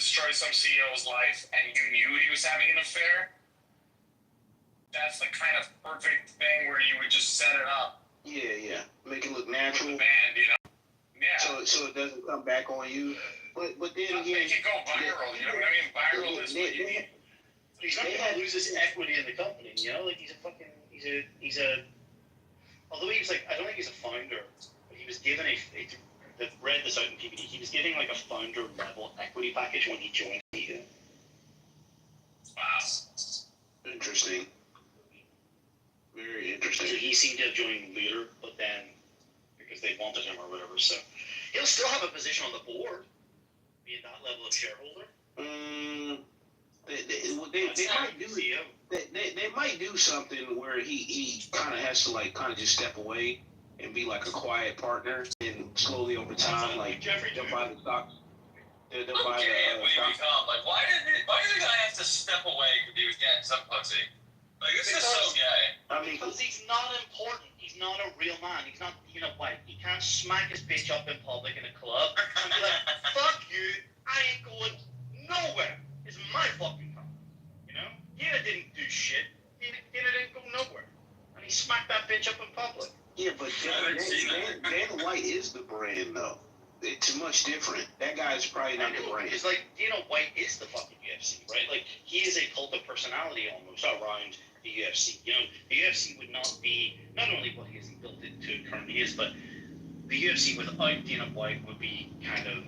destroy some CEO's life and you knew he was having an affair, that's the kind of perfect thing where you would just set it up. Yeah. Make it look natural. With the band, you know? Yeah. So it doesn't come back on you. But then again, make it go viral, you know what I mean? Viral is what you need. He's not going to lose his equity in the company, you know? Like, he's a, although he's like, I don't think he's a founder, but he was given I've read this out in PPD, he was getting like a founder level equity package when he joined Ego. Wow. Interesting. Very interesting. So he seemed to have joined later, but then, because they wanted him or whatever, so he'll still have a position on the board, being that level of shareholder. They might do something where he kind of has to like kind of just step away and be like a quiet partner, and slowly over time, like they'll buy the stocks. They'll buy the stocks. Like, why did the guy have to step away because he was getting some pussy? Like, this is so gay. I mean, because he's not important. He's not a real man. He's not, you know, white. He can't smack his bitch up in public in a club and be like, fuck you, I ain't going nowhere. It's my fucking company. You know? Dana didn't do shit. Dana didn't go nowhere. And he smacked that bitch up in public. Yeah, but Dana White is the brand, though. It's much different. That guy's probably not the brand. It's like, Dana White is the fucking UFC, right? Like, he is a cult of personality almost around the UFC. You know, the UFC would not be, not only what he has built it to currently is, but the UFC without Dana White would be kind of,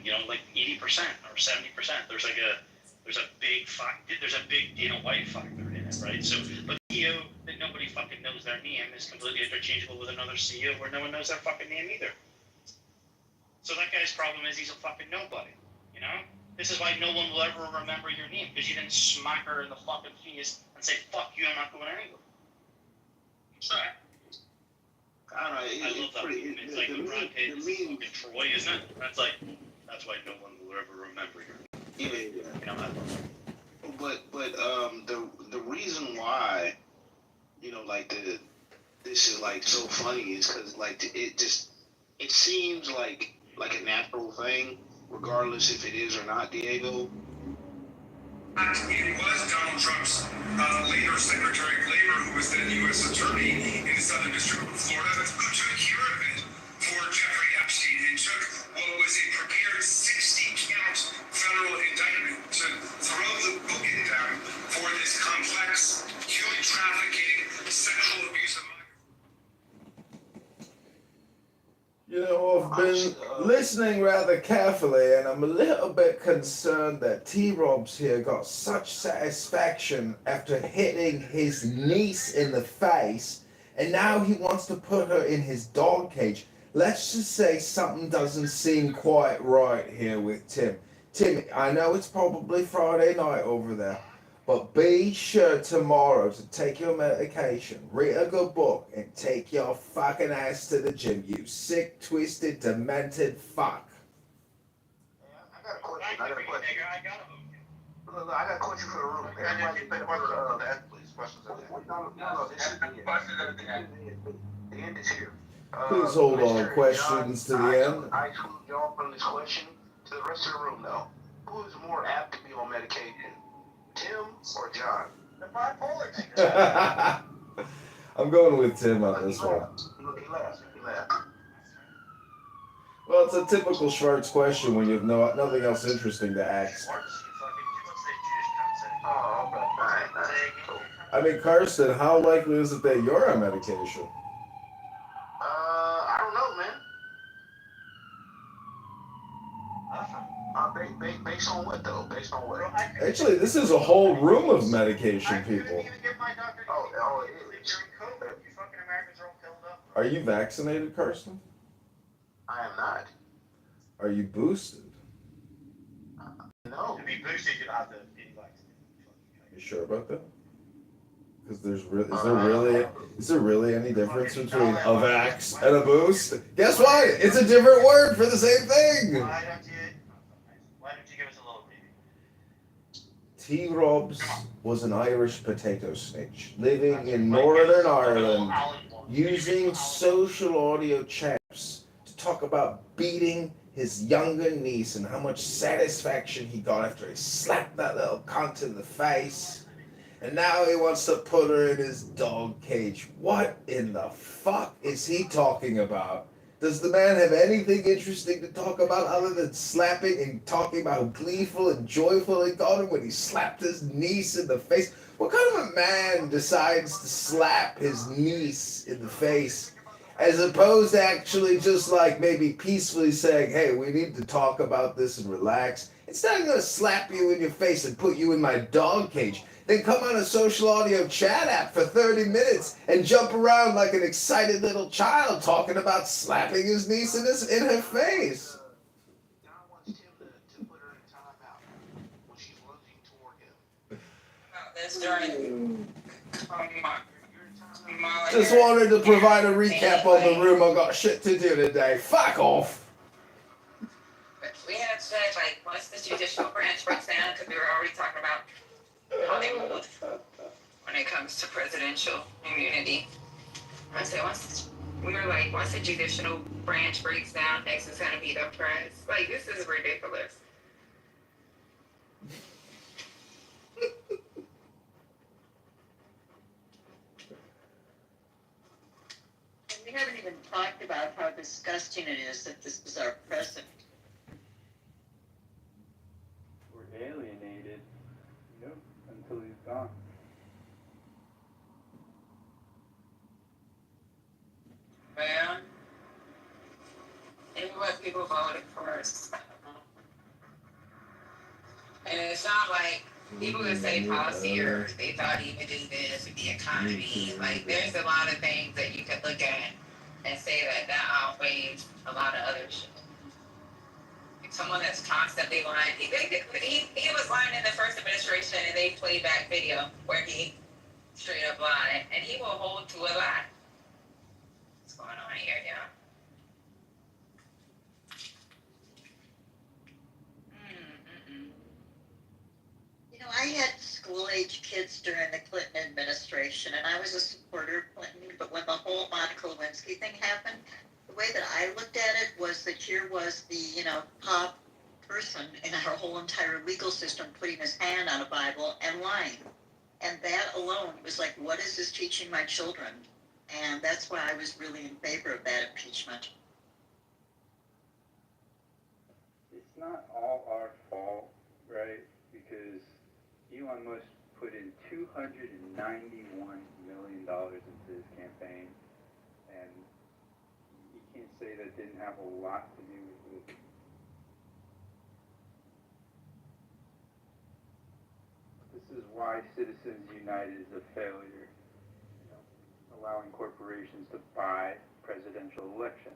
you know, like 80% or 70%. There's a big Dana White factor in it, right? So, but CEO that nobody fucking knows their name is completely interchangeable with another CEO where no one knows their fucking name either. So that guy's problem is he's a fucking nobody, you know? This is why no one will ever remember your name, because you didn't smack her in the fucking face and say, fuck you, I'm not going anywhere. Sorry. I don't know. I love that meme. It's like the Brad Pitt is fucking Troy, isn't it? That's why no one will ever remember your name. Yeah. You know, I love that. But the reason why, you know, like this is like so funny is because like it seems like a natural thing, regardless if it is or not, Diego. It was Donald Trump's later Secretary of Labor, who was then U.S. Attorney in the Southern District of Florida, who took care of it for Jeffrey Epstein and took what was a prepared 60-count federal indictment to throw the book down for this complex human trafficking, sexual abuse of minors. You know, I've been listening rather carefully, and I'm a little bit concerned that T-Rob's here got such satisfaction after hitting his niece in the face, and now he wants to put her in his dog cage. Let's just say something doesn't seem quite right here with Tim. Tim, I know it's probably Friday night over there, but be sure tomorrow to take your medication, read a good book, and take your fucking ass to the gym, you sick, twisted, demented fuck. Yeah, I got a question. I got a question for the room. Everybody think about please questions at the end. No, this is the end is here. Please hold on questions to the end. I exclude y'all from this question. To the rest of the room, though, who is more apt to be on medication? Tim or John? The bipolar. I'm going with Tim on this one. He laughed. Well, it's a typical Schwartz question when you have nothing else interesting to ask. Oh, okay. Fine. I mean, Karsten, how likely is it that you're on medication? I don't know, man. Based on what, though? Based on what? Actually, this is a whole room of medication people. Oh, it is. Are you vaccinated, Karsten? I am not. Are you boosted? No. To be boosted, you have to be vaccinated. You sure about that? Because is there really any difference between a vax and a boost? Guess what? It's a different word for the same thing. Why don't you give us a little preview? T-Robs was an Irish potato snitch living in Northern Ireland, using social audio chats to talk about beating his younger niece and how much satisfaction he got after he slapped that little cunt in the face. And now he wants to put her in his dog cage. What in the fuck is he talking about? Does the man have anything interesting to talk about other than slapping and talking about how gleeful and joyful he got him when he slapped his niece in the face? What kind of a man decides to slap his niece in the face as opposed to actually just like maybe peacefully saying, hey, we need to talk about this and relax? Instead, I'm going to slap you in your face and put you in my dog cage. Then come on a social audio chat app for 30 minutes and jump around like an excited little child talking about slapping his niece in her face. Now wants him to put her in timeout when she's losing toward him. That's during Just wanted to provide a recap on the room. I got shit to do today. Fuck off. We had said, like, once the judicial branch breaks down, because we were already talking about how they move when it comes to presidential immunity. I said, once the judicial branch breaks down, next is going to be the press. Like, this is ridiculous. We haven't even talked about how disgusting it is that this is our president. We're alienated. Yep, until he's gone. Well, maybe what people voted for is, and it's not like people would say policy or they thought he would do this with the economy. Like, there's a lot of things that you could look at and say that outweighs a lot of other shit. Like someone that's constantly lying. He was lying in the first administration, and they played back video where he straight up lied, and he will hold to a lie. What's going on here, y'all? You know, I had school-age kids during the Clinton administration, and I was a supporter of Clinton, but when the whole Monica Lewinsky thing happened, the way that I looked at it was that here was the, top person in our whole entire legal system putting his hand on a Bible and lying. And that alone was like, what is this teaching my children? And that's why I was really in favor of that impeachment. It's not all our fault, right? Because Elon Musk put in $291 million into his campaign, and you can't say that didn't have a lot to do with it. This is why Citizens United is a failure, allowing corporations to buy presidential elections.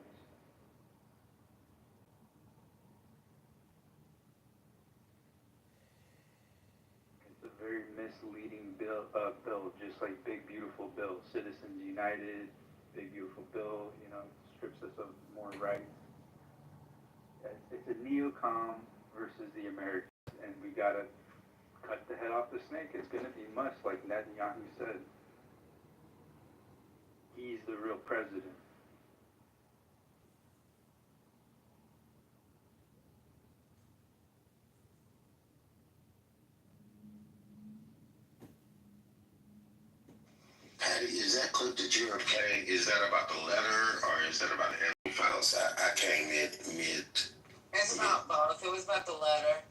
It's a very misleading bill, just like Big Beautiful Bill. Citizens United, Big Beautiful Bill, strips us of more rights. It's a neocon versus the Americans, and we gotta cut the head off the snake. It's gonna be Musk, like Netanyahu said. He's the real president. Patty, is that clip that you were playing, is that about the letter or is that about the files? I came in mid. It's about both. It was about the letter.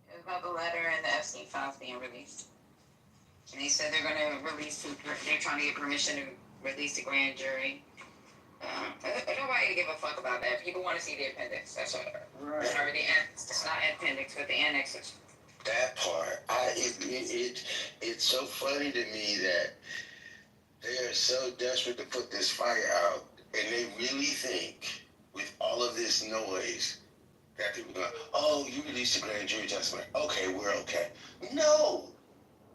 It was about the letter and the Epstein files being released. And they said they're going to they're trying to get permission to release the grand jury. Nobody give a fuck about that. People want to see the appendix. That's what. Right. Or the it's not appendix, but the annexes. That part, it's so funny to me that they are so desperate to put this fire out, and they really think with all of this noise that people go, oh, you released a grand jury testimony. Okay, we're okay. No,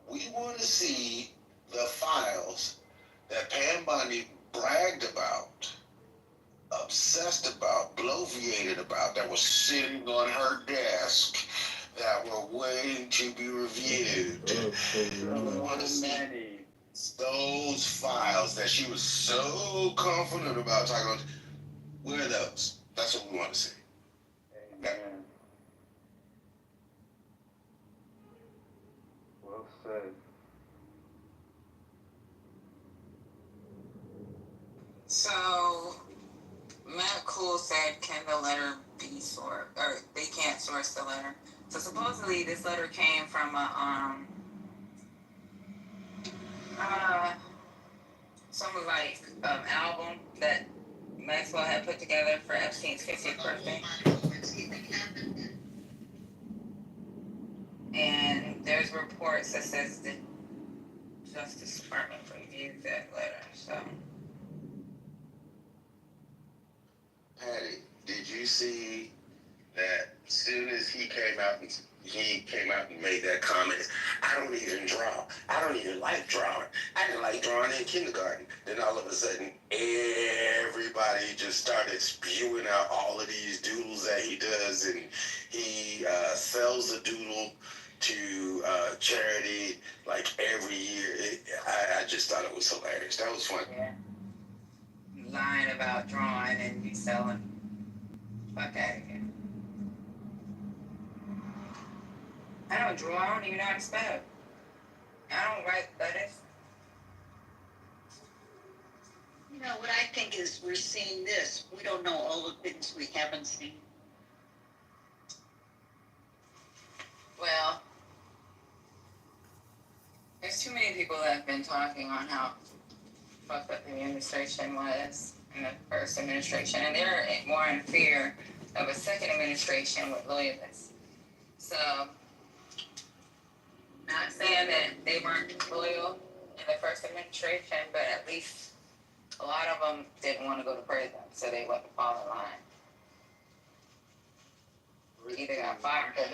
we want to see the files that Pam Bondi bragged about, obsessed about, bloviated about, that was sitting on her desk, that were waiting to be reviewed. We want to see those files that she was so confident about talking about. Where are those? That's what we want to see. Amen. Well said. So Matt Cool said, "Can the letter be sourced, or they can't source the letter?" So supposedly this letter came from a uh some like album that Maxwell had put together for Epstein's 50th birthday. And there's reports that says the Justice Department reviewed that letter. So Patty, did you see that as soon as he came out and made that comment, I don't even draw. I don't even like drawing. I didn't like drawing in kindergarten. Then all of a sudden, everybody just started spewing out all of these doodles that he does, and he sells a doodle to charity like every year. I just thought it was hilarious. That was fun. yeah, lying about drawing and you selling. Fuck out of here. I don't draw. I don't even know how to spell. I don't write letters. You know, what I think is we're seeing this. We don't know all the things we haven't seen. Well, there's too many people that have been talking on how fucked up the administration was in the first administration, and they're more in fear of a second administration with loyalists. So, not saying that they weren't loyal in the first administration, but at least a lot of them didn't want to go to prison, so they wouldn't fall in line. Either got fired or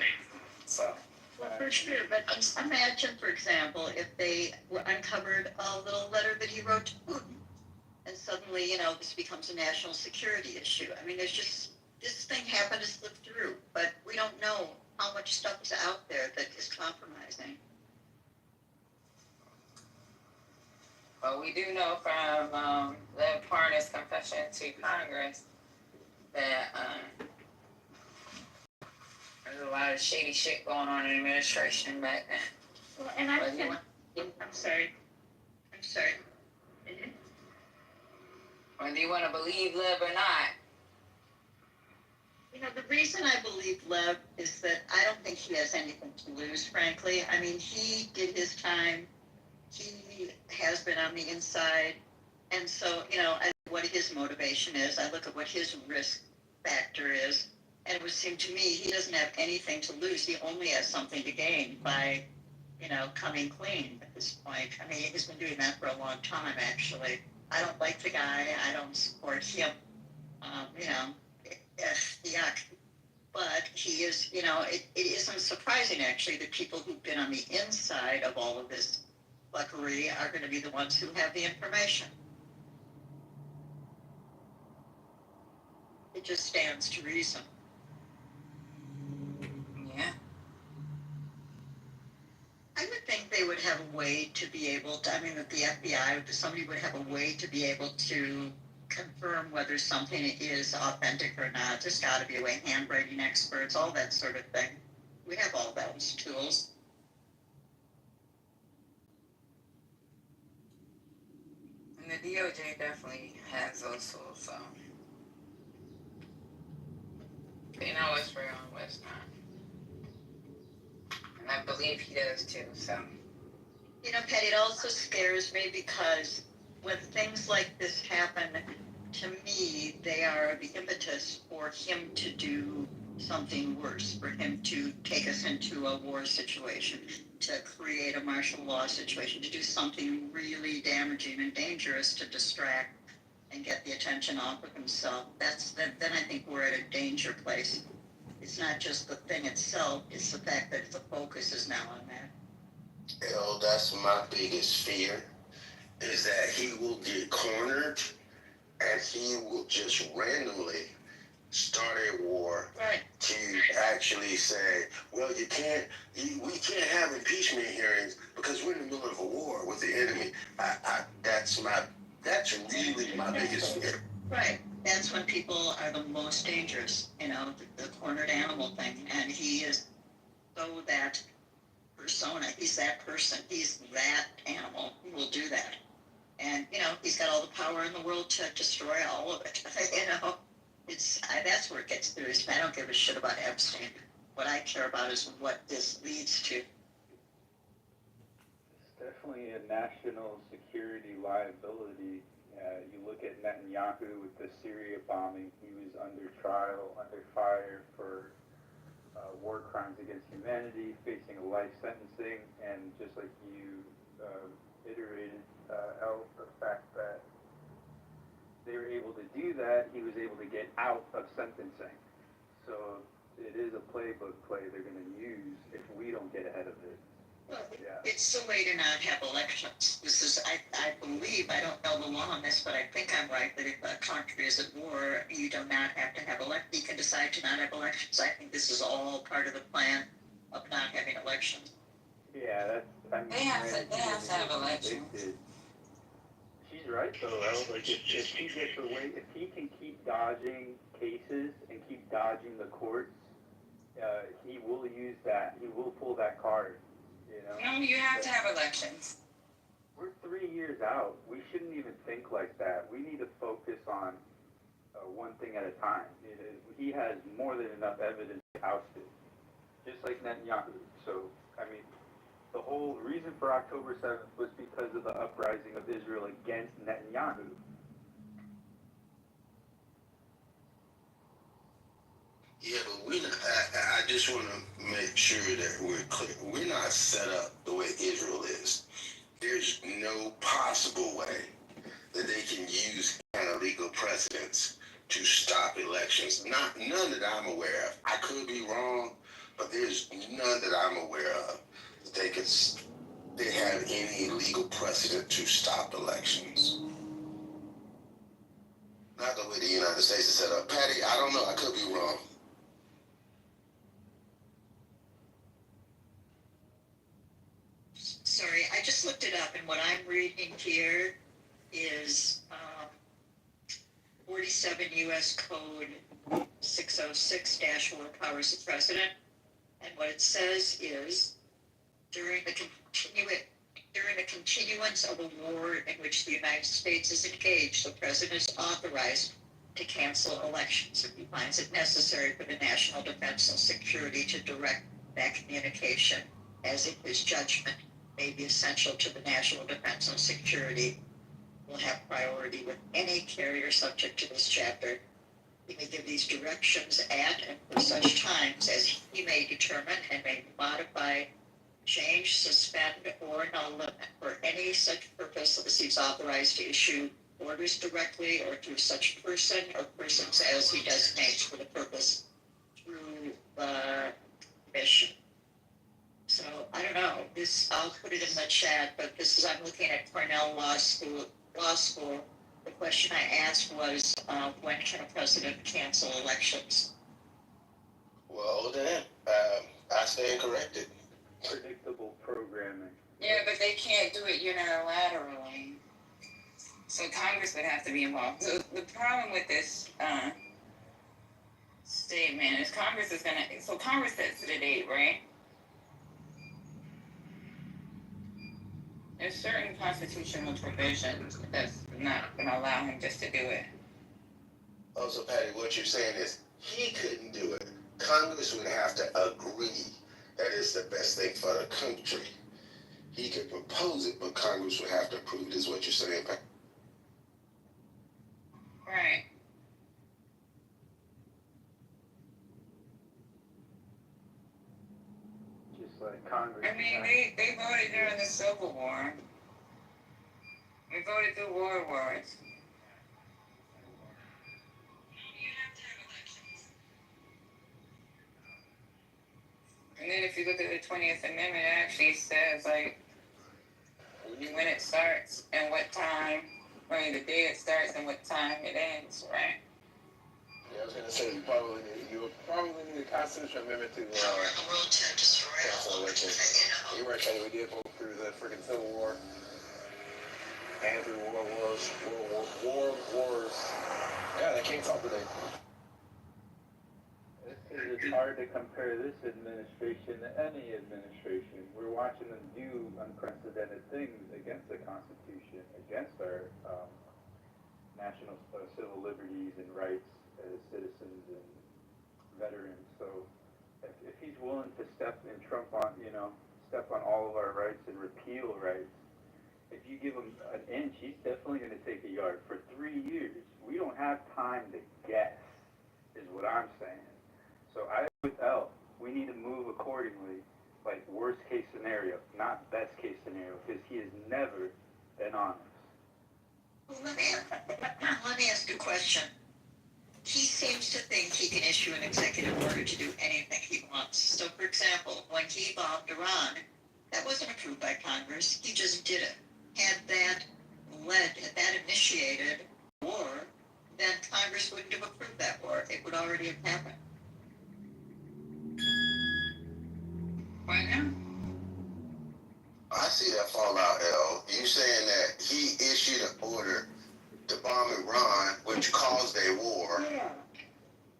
so. Well, for sure, but imagine, for example, if they uncovered a little letter that he wrote to Putin, and suddenly, you know, this becomes a national security issue. I mean, there's just, this thing happened to slip through, but we don't know how much stuff is out there that is compromising. Well, we do know from Lev Parnas' confession to Congress that there's a lot of shady shit going on in the administration back then. Well, and I'm sorry. Mm-hmm. Whether you want to believe Lev or not. You know, the reason I believe Lev is that I don't think he has anything to lose, frankly. I mean, he did his time. He has been on the inside. And so, you know, what his motivation is, I look at what his risk factor is. And it would seem to me he doesn't have anything to lose. He only has something to gain by, you know, coming clean at this point. I mean, he's been doing that for a long time, actually. I don't like the guy. I don't support him. You know, yuck. But he is, you know, it isn't surprising, actually, that people who've been on the inside of all of this fuckery are going to be the ones who have the information. It just stands to reason. Yeah. I would think they would have a way to be able to, I mean, that the FBI, somebody would have a way to be able to confirm whether something is authentic or not. There's got to be a way, handwriting experts, all that sort of thing. We have all those tools. And the DOJ definitely has those tools, so they know what's real and what's not. And I believe he does too, so. You know, Patty, it also scares me because when things like this happen, to me, they are the impetus for him to do something worse, for him to take us into a war situation, to create a martial law situation, to do something really damaging and dangerous to distract and get the attention off of himself. Then I think we're at a danger place. It's not just the thing itself, it's the fact that the focus is now on that. Hell, that's my biggest fear, is that he will get cornered and he will just randomly start a war, Right. To actually say, well, we can't have impeachment hearings because we're in the middle of a war with the enemy. That's really my biggest fear. Right. that's when people are the most dangerous, the cornered animal thing. And he is so that persona. He's that person. He's that animal who will do that. And, he's got all the power in the world to destroy all of it. That's where it gets serious. I don't give a shit about Epstein. What I care about is what this leads to. It's definitely a national security liability. You look at Netanyahu with the Syria bombing. He was under trial, under fire for war crimes against humanity, facing a life sentencing, and just like you iterated, the fact that they were able to do that, he was able to get out of sentencing. So it is a playbook play they're going to use if we don't get ahead of it. Well, it's silly to not have elections. This is, I believe, I don't know the law on this, but I think I'm right that if a country is at war, you do not have to have elections. You can decide to not have elections. I think this is all part of the plan of not having elections. Yeah, They have to have elections. She's right though, like if he gets away, if he can keep dodging cases and keep dodging the courts, he will use that. He will pull that card. No, you have to have elections. We're 3 years out. We shouldn't even think like that. We need to focus on one thing at a time. He has more than enough evidence to oust it, just like Netanyahu. So, the whole reason for October 7th was because of the uprising of Israel against Netanyahu. Yeah, but I just want to make sure that we're clear. We're not set up the way Israel is. There's no possible way that they can use kind of legal precedents to stop elections. None that I'm aware of. I could be wrong, but there's none that I'm aware of that they have any legal precedent to stop elections. Not the way the United States is set up. Patty, I don't know. I could be wrong. Sorry, I just looked it up, and what I'm reading here is 47 U.S. Code 606-1 powers the president, and what it says is during the continuance of a war in which the United States is engaged, the president is authorized to cancel elections if he finds it necessary for the national defense and security to direct that communication, as if his judgment may be essential to the national defense and security, will have priority with any carrier subject to this chapter. He may give these directions at and for such times as he may determine and may modify, change, suspend, or null limit for any such purpose as he's authorized to issue orders directly or through such person or persons as he designates for the purpose through the mission. So I don't know. I'll put it in the chat, but I'm looking at Cornell Law School. The question I asked was, when can a president cancel elections? Well, then, I stand corrected. Predictable programming. Yeah, but they can't do it unilaterally. So Congress would have to be involved. So the problem with this statement is Congress sets the date, right? There's certain constitutional provisions that's not going to allow him just to do it. Oh, so Patty, what you're saying is he couldn't do it. Congress would have to agree that it's the best thing for the country. He could propose it, but Congress would have to approve it, is what you're saying, Patty? Right. Just like Congress. I mean, they voted during the Civil War. We voted through wars. And then if you look at the 20th Amendment, it actually says, like, when it starts and what time, the day it starts and what time it ends, right? Yeah, I was going to say, you probably need a constitutional amendment to cancel elections. You're right, Kenny, we did go through the freaking Civil War and through World Wars. Yeah, they can't talk today. It's hard to compare this administration to any administration. We're watching them do unprecedented things against the Constitution, against our national civil liberties and rights as citizens and veterans. So if he's willing to step on all of our rights and repeal rights, if you give him an inch, he's definitely going to take a yard for 3 years. We don't have time to guess, is what I'm saying. So with L, we need to move accordingly, like worst case scenario, not best case scenario, because he has never been honest. Well, let me ask you a question. He seems to think he can issue an executive order to do anything he wants. So, for example, when he bombed Iran, that wasn't approved by Congress. He just did it. Had that initiated war, then Congress wouldn't have approved that war. It would already have happened. Why now? I see that fallout, L. You saying that he issued an order to bomb Iran, which caused a war. Yeah.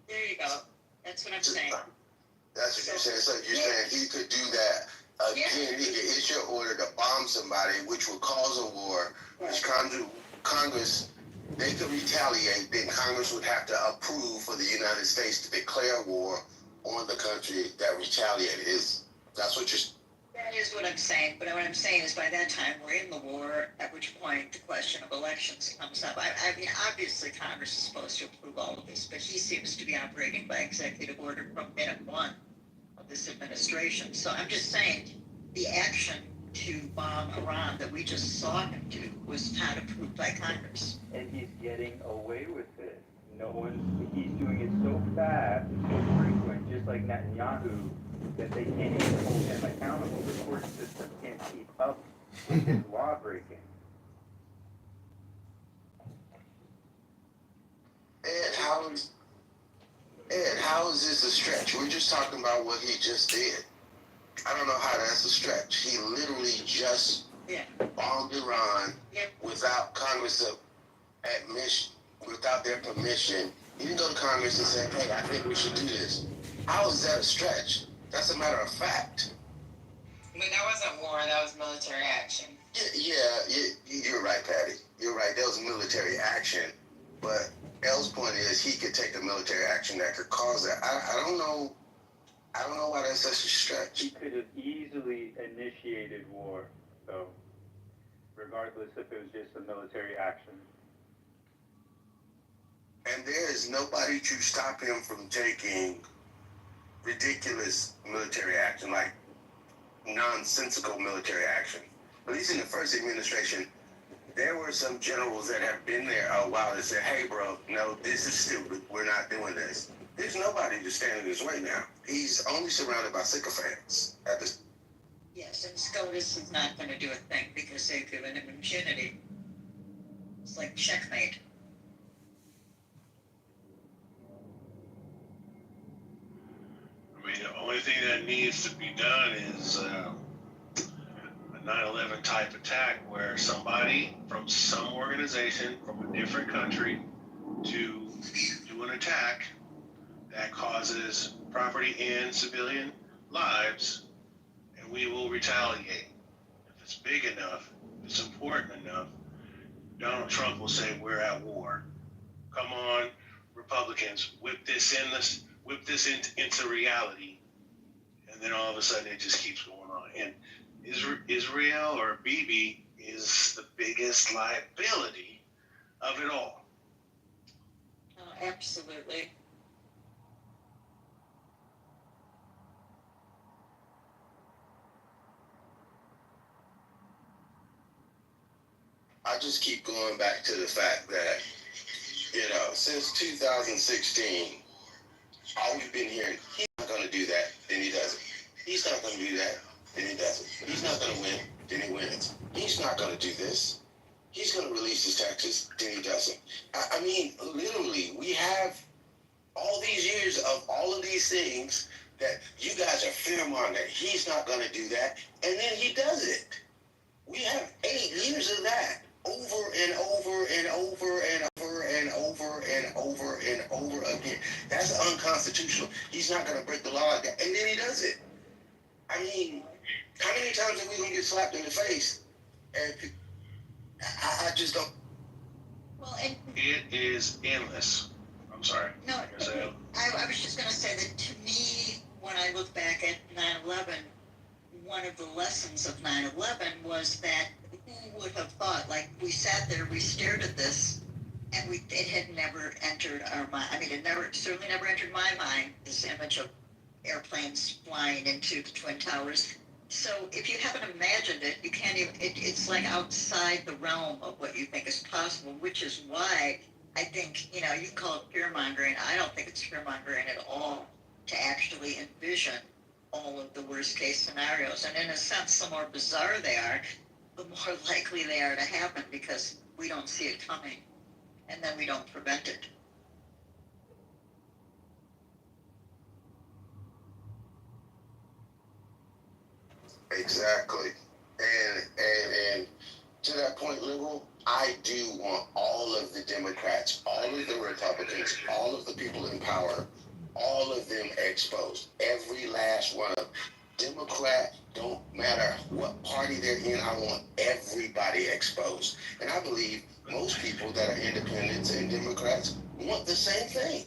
There you go. That's what I'm saying. That's what you're saying. So you're saying he could do that again. He could issue an order to bomb somebody, which would cause a war, which Congress, they could retaliate. Then Congress would have to approve for the United States to declare war on the country that retaliated. That's what you're saying? That is what I'm saying, but what I'm saying is by that time we're in the war, at which point the question of elections comes up. I mean, obviously Congress is supposed to approve all of this, but he seems to be operating by executive order from minute one of this administration. So I'm just saying the action to bomb Iran that we just saw him do was not approved by Congress. And he's getting away with it. He's doing it so fast, so frequent, just like Netanyahu, that they can't even hold him accountable. The court system can't keep up with his law breaking. Ed, how is this a stretch? We're just talking about what he just did. I don't know how that's a stretch. He literally just bombed Iran without Congress admission, without their permission. He didn't go to Congress and say, hey, I think we should do this. How is that a stretch? That's a matter of fact. But that wasn't war, that was military action. You're right, Patty. You're right. That was military action. But L's point is he could take the military action that could cause that. I don't know why that's such a stretch. He could have easily initiated war, though, regardless if it was just a military action. And there is nobody to stop him from taking ridiculous military action, like nonsensical military action. At least in the first administration, there were some generals that have been there a while that said, hey, bro, no, this is stupid. We're not doing this. There's nobody to stand in his way now. He's only surrounded by sycophants at this. Yes, and SCOTUS is not going to do a thing because they've given him impunity. It's like checkmate. I mean, the only thing that needs to be done is a 9/11 type attack where somebody from some organization from a different country to do an attack that causes property and civilian lives, and we will retaliate. If it's big enough, if it's important enough, Donald Trump will say we're at war. Come on, Republicans, whip this into reality, and then all of a sudden it just keeps going on. And Israel or Bibi is the biggest liability of it all. Oh, absolutely. I just keep going back to the fact that, since 2016, all we've been hearing, he's not going to do that, then he does it. He's not going to do that, then he does it. He's not going to win, then he wins. He's not going to do this. He's going to release his taxes, then he doesn't. I mean, literally, we have all these years of all of these things that you guys are fear-mongering. He's not going to do that, and then he does it. We have 8 years of that over and over and over and over and over and over and it. That's unconstitutional. He's not going to break the law like that. And then he does it. I mean, how many times are we going to get slapped in the face? And I just don't. Well, and It is endless. I'm sorry. no, Yes, I am. I was just going to say that to me, when I look back at 9/11, one of the lessons of 9/11 was that who would have thought, like, we sat there, we stared at this, and it had never entered our mind. I mean, certainly never entered my mind, this image of airplanes flying into the Twin Towers. So if you haven't imagined it, you can't even, it's like outside the realm of what you think is possible, which is why I think, you can call it fear mongering. I don't think it's fear mongering at all to actually envision all of the worst case scenarios. And in a sense, the more bizarre they are, the more likely they are to happen because we don't see it coming and then we don't prevent it. Exactly. And to that point, liberal, I do want all of the Democrats, all of the Republicans, all of the people in power, all of them exposed. Every last one of them. Democrat, don't matter what party they're in, I want everybody exposed. And I believe most people that are independents and Democrats want the same thing.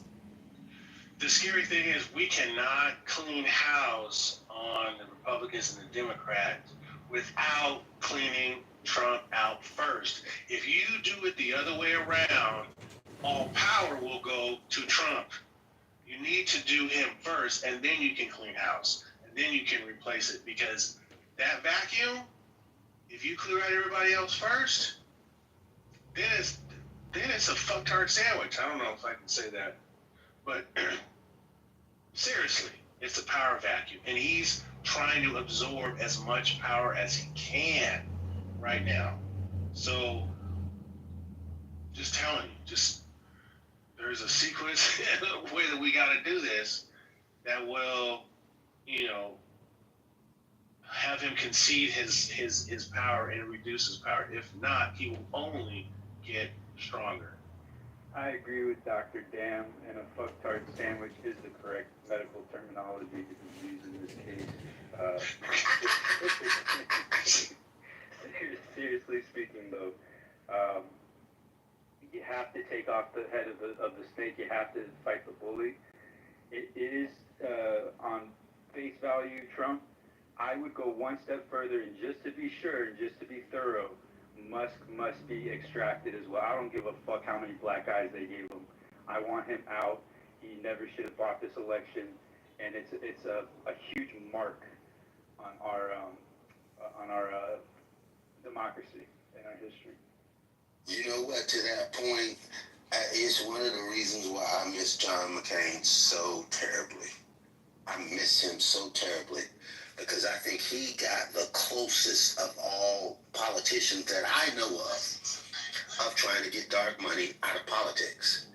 The scary thing is we cannot clean house on the Republicans and the Democrats without cleaning Trump out first. If you do it the other way around, all power will go to Trump. You need to do him first, and then you can clean house, and then you can replace it. Because that vacuum, if you clear out everybody else first, then it's a fucktard sandwich. I don't know if I can say that, but seriously, it's a power vacuum, and he's trying to absorb as much power as he can right now. So, just telling you, there's a sequence, a way that we got to do this that will, have him concede his power and reduce his power. If not, he will only get stronger. I agree with Dr. Dam, and a fucktard sandwich is the correct medical terminology to be used in this case. Seriously speaking, though, you have to take off the head of the snake. You have to fight the bully. It is on face value, Trump. I would go one step further, and just to be sure, and just to be thorough, Musk must be extracted as well. I don't give a fuck how many black eyes they gave him. I want him out. He never should have bought this election, and it's a huge mark on our democracy and our history. You know what? To that point, it's one of the reasons why I miss John McCain so terribly. I miss him so terribly because I think he got the closest of all politicians that I know of trying to get dark money out of politics.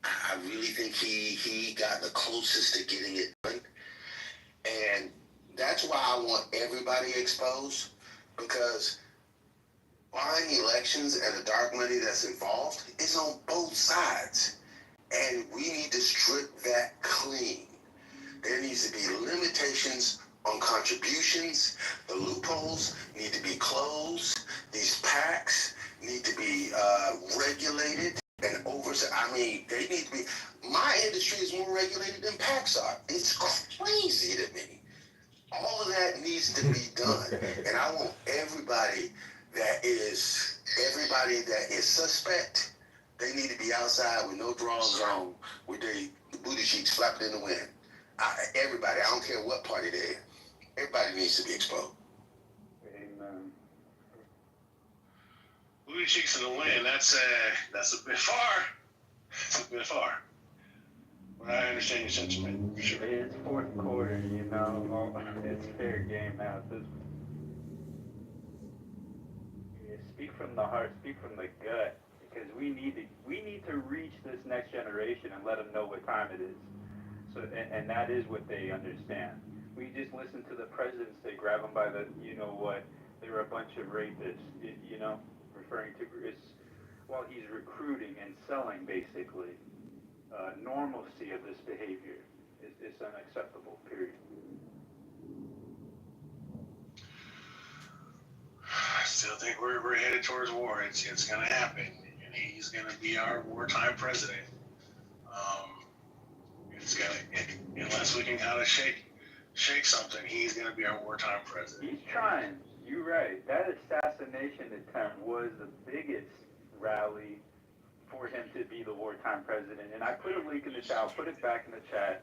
I really think he got the closest to getting it done. And that's why I want everybody exposed, because buying elections and the dark money that's involved is on both sides. And we need to strip that clean. There needs to be limitations on contributions. The loopholes need to be closed. These PACs need to be regulated and oversight. I mean, they need to be. My industry is more regulated than PACs are. It's crazy to me. All of that needs to be done. And I want everybody that is suspect, they need to be outside with no drawers on, with their booty cheeks flapping in the wind. Everybody, I don't care what party they're in, everybody needs to be exposed. Amen. Booty cheeks in the wind, that's a bit far. It's a bit far. But I understand your sentiment, for sure. It's fourth quarter, it's fair game now. Speak from the heart, speak from the gut, because we need to reach this next generation and let them know what time it is. So, and that is what they understand. We just listen to the presidents. They grab them by the, they were a bunch of rapists, referring to while he's recruiting and selling basically normalcy of this behavior is unacceptable, period. I still think we're headed towards war. It's gonna happen, and he's gonna be our wartime president. It's gonna unless we can kind of shake something, he's gonna be our wartime president. He's trying. You're right. That assassination attempt was the biggest rally for him to be the wartime president. And I put a link in the chat. I'll put it back in the chat.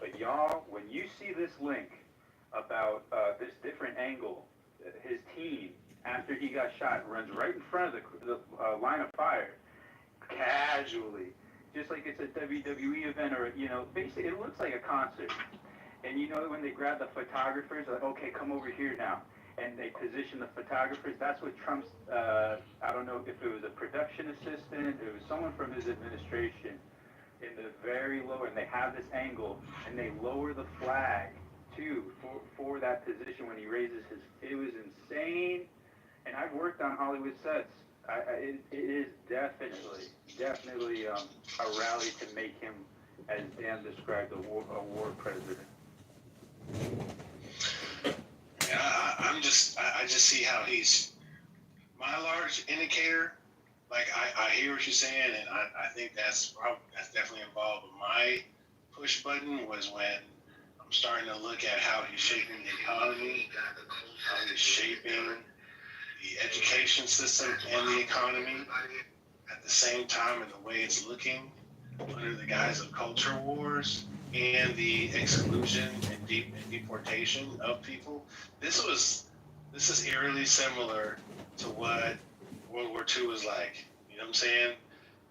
But y'all, when you see this link about this different angle, his team, after he got shot, runs right in front of the line of fire, casually, just like it's a WWE event, or, you know, basically it looks like a concert. And you know, when they grab the photographers, like, okay, come over here now. And they position the photographers. That's what Trump's, I don't know if it was a production assistant, it was someone from his administration, in the very low, and they have this angle, and they lower the flag, too, for that position when he raises his, it was insane. And I've worked on Hollywood sets. It is definitely a rally to make him, as Dan described, a war president. Yeah, I just see how he's my large indicator. Like I hear what you're saying, and I think that's definitely involved. But my push button was when I'm starting to look at how he's shaping the economy, how he's shaping the education system and the economy at the same time, and the way it's looking under the guise of culture wars and the exclusion and deportation of people. This is eerily similar to what World War II was like. You know what I'm saying?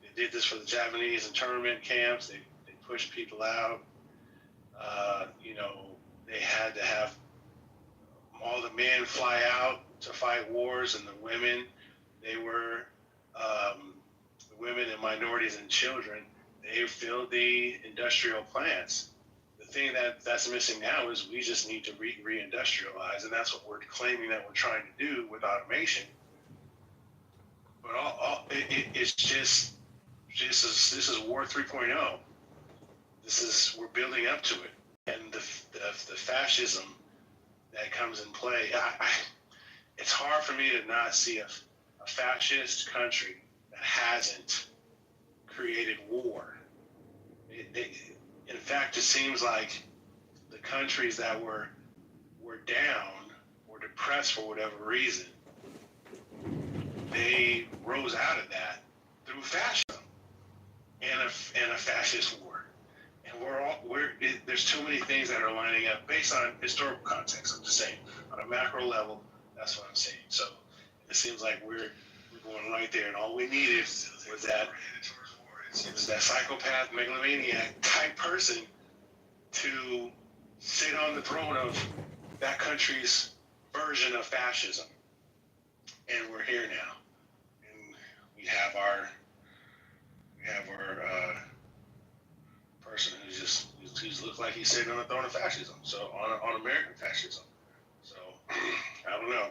They did this for the Japanese internment camps. They pushed people out. You know, they had to have all the men fly out to fight wars, and the women, they were the women and minorities and children. They filled the industrial plants. The thing that's missing now is we just need to reindustrialize, and that's what we're claiming that we're trying to do with automation. But it's just this is War 3.0. We're building up to it, and the fascism that comes in play. It's hard for me to not see a fascist country that hasn't created war. In fact, it seems like the countries that were down or depressed for whatever reason, they rose out of that through fascism and a fascist war. And there's too many things that are lining up based on historical context. I'm just saying, on a macro level, that's what I'm saying. So it seems like we're going right there, and all we needed was that psychopath, megalomaniac type person to sit on the throne of that country's version of fascism. And we're here now, and we have our person who's looks like he's sitting on the throne of fascism. So on American fascism. So I don't know.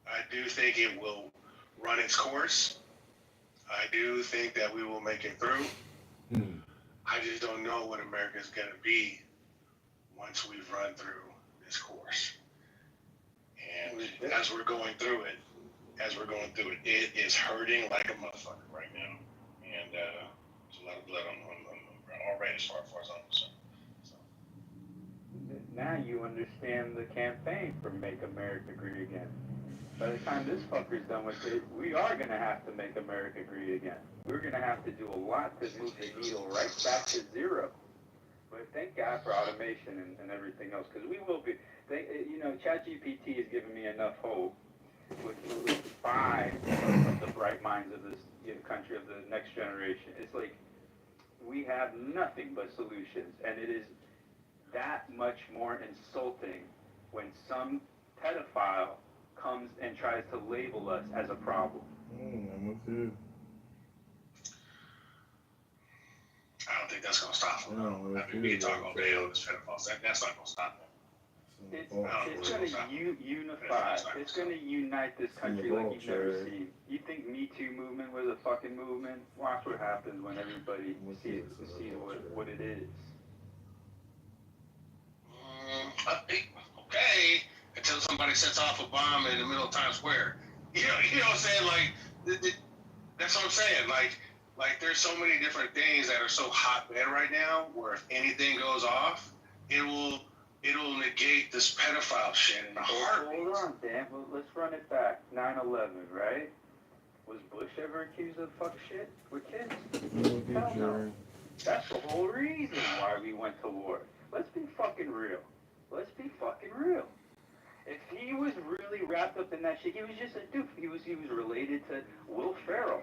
I do think it will run its course. I do think that we will make it through. I just don't know what America is going to be once we've run through this course. And as we're going through it, it is hurting like a motherfucker right now. And there's a lot of blood already as far as I'm concerned. So. Now you understand the campaign for Make America Great Again. By the time this fucker's done with it, we are going to have to make America great again. We're going to have to do a lot to move the needle right back to zero. But thank God for automation and everything else, because we will be. ChatGPT has given me enough hope with 5 of the bright minds of this country, of the next generation. It's like we have nothing but solutions, and it is that much more insulting when some pedophile comes and tries to label us as a problem. I'm with you. I don't think that's going to stop them. No, I mean, we can talk all day on this pedophiles. That's not going to stop them. It's going to unify. It's going to unite this country like you've never seen. You think Me Too movement was a fucking movement, watch what happens when everybody sees what it is. Okay, until somebody sets off a bomb in the middle of Times Square. You know what I'm saying? Like, that's what I'm saying. Like there's so many different things that are so hotbed right now, where if anything goes off, it'll negate this pedophile shit in a heartbeat. Hold on, Dan. Well, let's run it back. 9/11, right? Was Bush ever accused of fuck shit with kids? Hell no. That's the whole reason why we went to war. Let's be fucking real. Let's be fucking real. If he was really wrapped up in that shit, he was just a dude. He was related to Will Ferrell.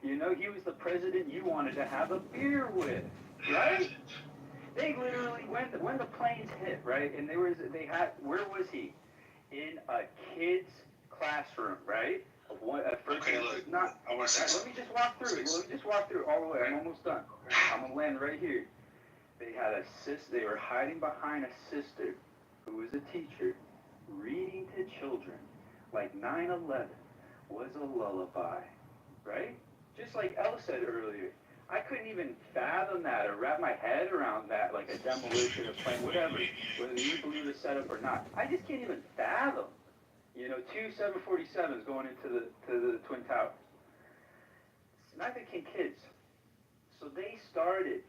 You know, he was the president you wanted to have a beer with, right? They literally, when the planes hit, right, and where was he? In a kid's classroom, right? Okay, look, I want to say let me just walk through all the way. I'm almost done. I'm gonna land right here. They had a sister. They were hiding behind a sister who was a teacher, reading to children, like 9/11 was a lullaby, right? Just like Elle said earlier, I couldn't even fathom that or wrap my head around that, like a demolition of plane, whatever, whether you believe the setup or not. I just can't even fathom, you know, 2 747s going into the Twin Towers. Neither can kids. So they started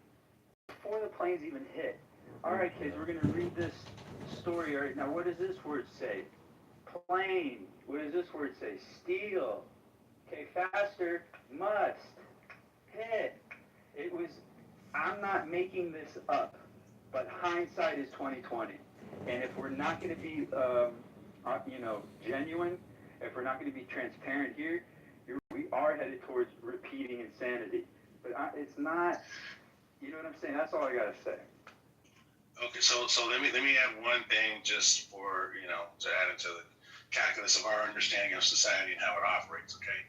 before the planes even hit. All right, kids, we're going to read this story. All right, now what does this word say? Plane. What does this word say? Steel. Okay, faster. Must. Hit. It was, I'm not making this up, but hindsight is 20/20. And if we're not going to be, genuine, if we're not going to be transparent here, we are headed towards repeating insanity. But it's not, you know what I'm saying? That's all I got to say. Okay, so let me add one thing just for, to add into the calculus of our understanding of society and how it operates, okay?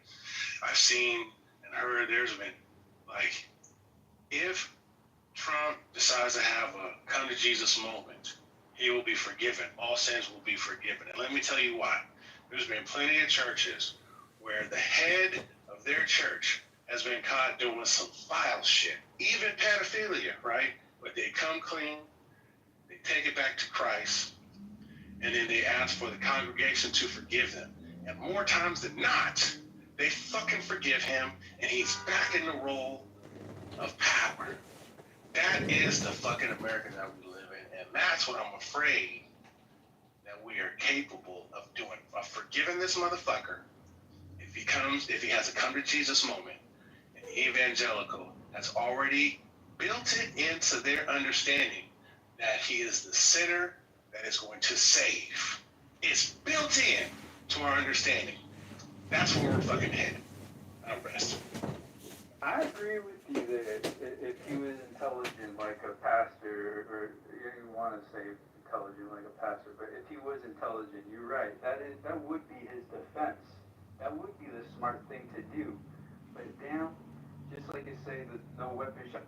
I've seen and heard there's been, like, if Trump decides to have a come to Jesus moment, he will be forgiven. All sins will be forgiven. And let me tell you why. There's been plenty of churches where the head of their church has been caught doing some vile shit, even pedophilia, right? But they come clean, they take it back to Christ, and then they ask for the congregation to forgive them. And more times than not, they fucking forgive him, and he's back in the role of power. That is the fucking America that we live in, and that's what I'm afraid that we are capable of doing, of forgiving this motherfucker if he has a come to Jesus moment. And evangelical has already built it into their understanding that he is the sinner that is going to save. It's built in to our understanding. That's where we're fucking headed. I'll rest. I agree with you that if he was intelligent like a pastor, or you didn't want to say intelligent like a pastor, but if he was intelligent, you're right. That would be his defense. That would be the smart thing to do. But damn, just like you say, the no weapon shot.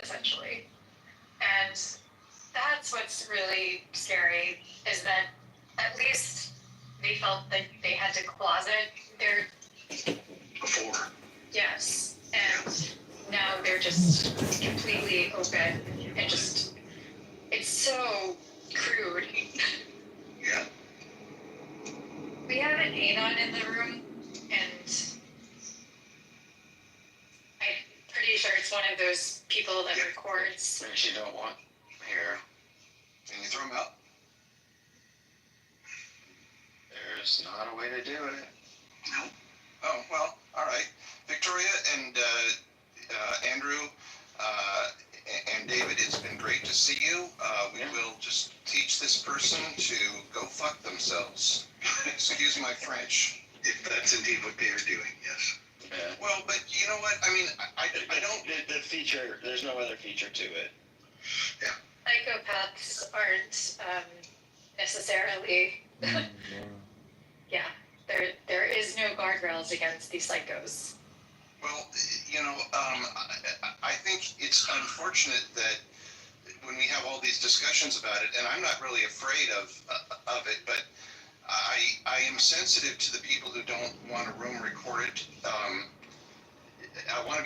Essentially. And that's what's really scary, is that at least they felt that they had to closet their... Before. Yes. And now they're just completely open and just... It's so crude. Yeah. We have an Anon in the room, and I'm pretty sure it's one of those people that records. Things you don't want here. Can you throw them out? There's not a way to do it. No. Oh, well, all right. Victoria and Andrew and David, it's been great to see you. We will just teach this person to go fuck themselves. Excuse my French. If that's indeed what they are doing, yes. Yeah. Well, but you know what? I mean, I don't... The feature, there's no other feature to it. Yeah. Psychopaths aren't necessarily... Yeah, there is no guardrails against these psychos. Well, I think it's unfortunate that when we have all these discussions about it, and I'm not really afraid of it, but I am sensitive to the people who don't want a room recorded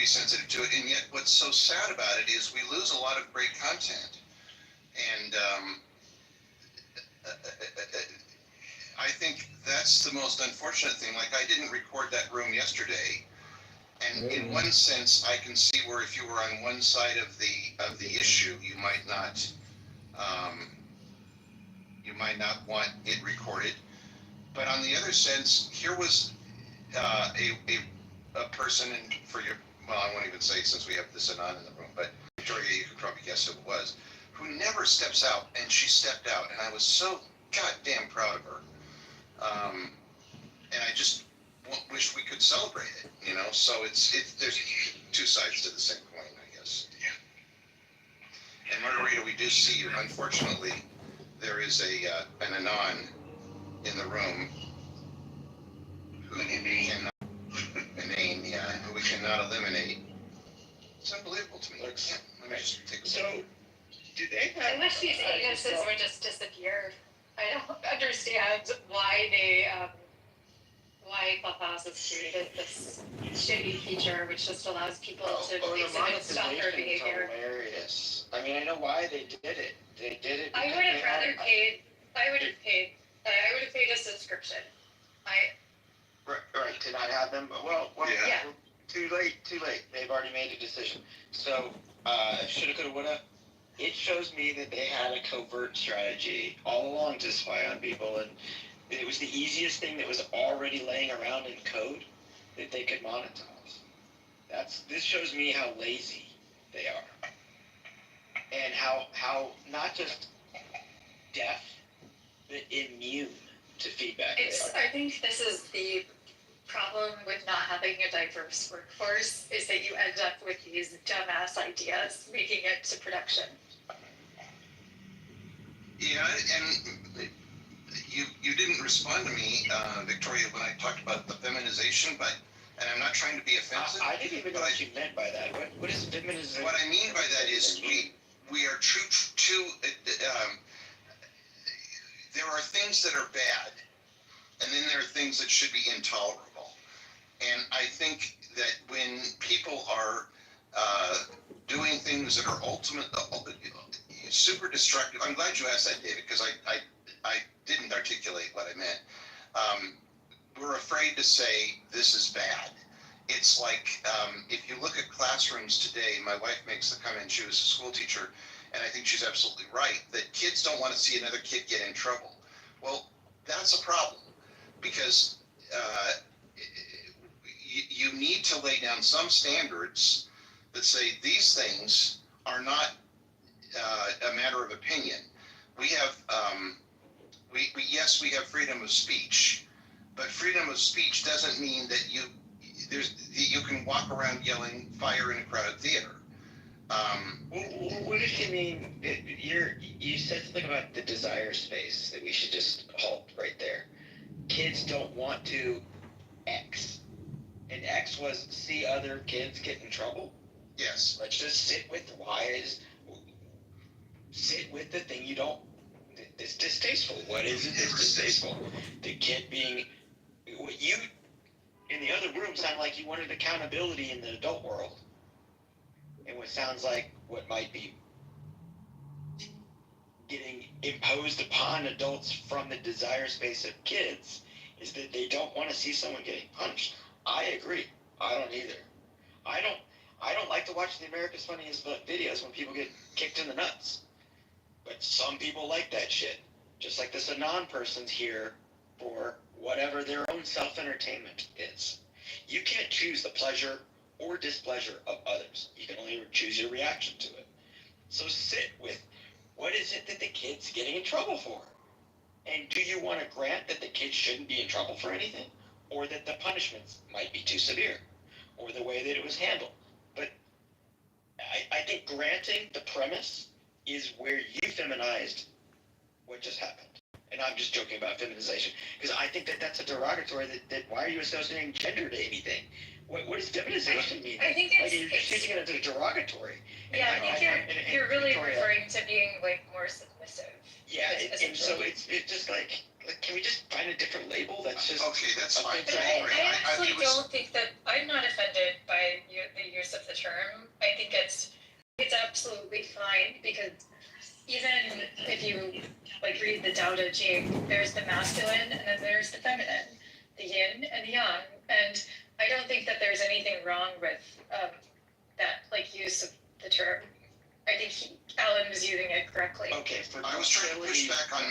be sensitive to it, and yet what's so sad about it is we lose a lot of great content. And I think that's the most unfortunate thing. Like, I didn't record that room yesterday, and in one sense, I can see where if you were on one side of the issue, you might not want it recorded. But on the other sense, here was a person, and I won't even say since we have this Anon in the room, but Victoria, you could probably guess who it was, who never steps out, and she stepped out, and I was so goddamn proud of her. And I just wish we could celebrate it, you know. So there's two sides to the same coin, I guess. Yeah. And Margarita, we do see you. Unfortunately, there is an Anon in the room who we cannot who we cannot eliminate. It's unbelievable to me. Let me just take a look. Do they I wish these anuses would just disappear. I don't understand why Clubhouse has created this shitty feature which just allows people to exhibit stop their behavior. Hilarious. I mean, I know why they did it. They did it. I would have paid a subscription. Right, to not have them. Well, Yeah. Too late. They've already made a decision. So, shoulda, coulda, woulda. It shows me that they had a covert strategy all along to spy on people, and it was the easiest thing that was already laying around in code that they could monetize. This shows me how lazy they are, and how not just deaf, but immune to feedback. I think this is the problem with not having a diverse workforce, is that you end up with these dumbass ideas making it to production. Yeah, and you didn't respond to me, Victoria, when I talked about the feminization, and I'm not trying to be offensive. I didn't even know what you meant by that. What is feminization? What I mean by that is we are true to, there are things that are bad, and then there are things that should be intolerable. And I think that when people are doing things that are super destructive, I'm glad you asked that, David, because I didn't articulate what I meant. We're afraid to say this is bad. It's like, if you look at classrooms today, my wife makes the comment, she was a school teacher, and I think she's absolutely right, that kids don't want to see another kid get in trouble. Well, that's a problem, because you need to lay down some standards that say these things are not a matter of opinion. We have, yes, we have freedom of speech, but freedom of speech doesn't mean that you can walk around yelling fire in a crowded theater. What did you mean? You said something about the desire space that we should just halt right there. Kids don't want to X. And X was see other kids get in trouble. Yes. Let's just sit with the thing you don't. It's distasteful. What is it that's distasteful? The kid being. What you in the other room sounded like you wanted accountability in the adult world. And what sounds like what might be getting imposed upon adults from the desire space of kids is that they don't want to see someone getting punished. I agree. I don't either. I don't like to watch the America's Funniest videos when people get kicked in the nuts. But some people like that shit. Just like this Anon person's here for whatever their own self-entertainment is. You can't choose the pleasure or displeasure of others. You can only choose your reaction to it. So sit with, what is it that the kid's getting in trouble for? And do you want to grant that the kid shouldn't be in trouble for anything? Or that the punishments might be too severe? Or the way that it was handled? But I think granting the premise is where you feminized what just happened. And I'm just joking about feminization, because I think that that's a derogatory, that why are you associating gender to anything? What does feminization mean? I think you're just using it as a derogatory. Yeah, I think you're really referring to being like more submissive. Yeah, and so it's just like, can we just find a different label that's just okay? That's fine. I actually don't think that I'm not offended by that you're because even if you like read the Tao Te Ching, there's the masculine and then there's the feminine, the yin and the yang, and I don't think that there's anything wrong with that like use of the term. I think Alan was using it correctly. Okay, for I was trying to push back on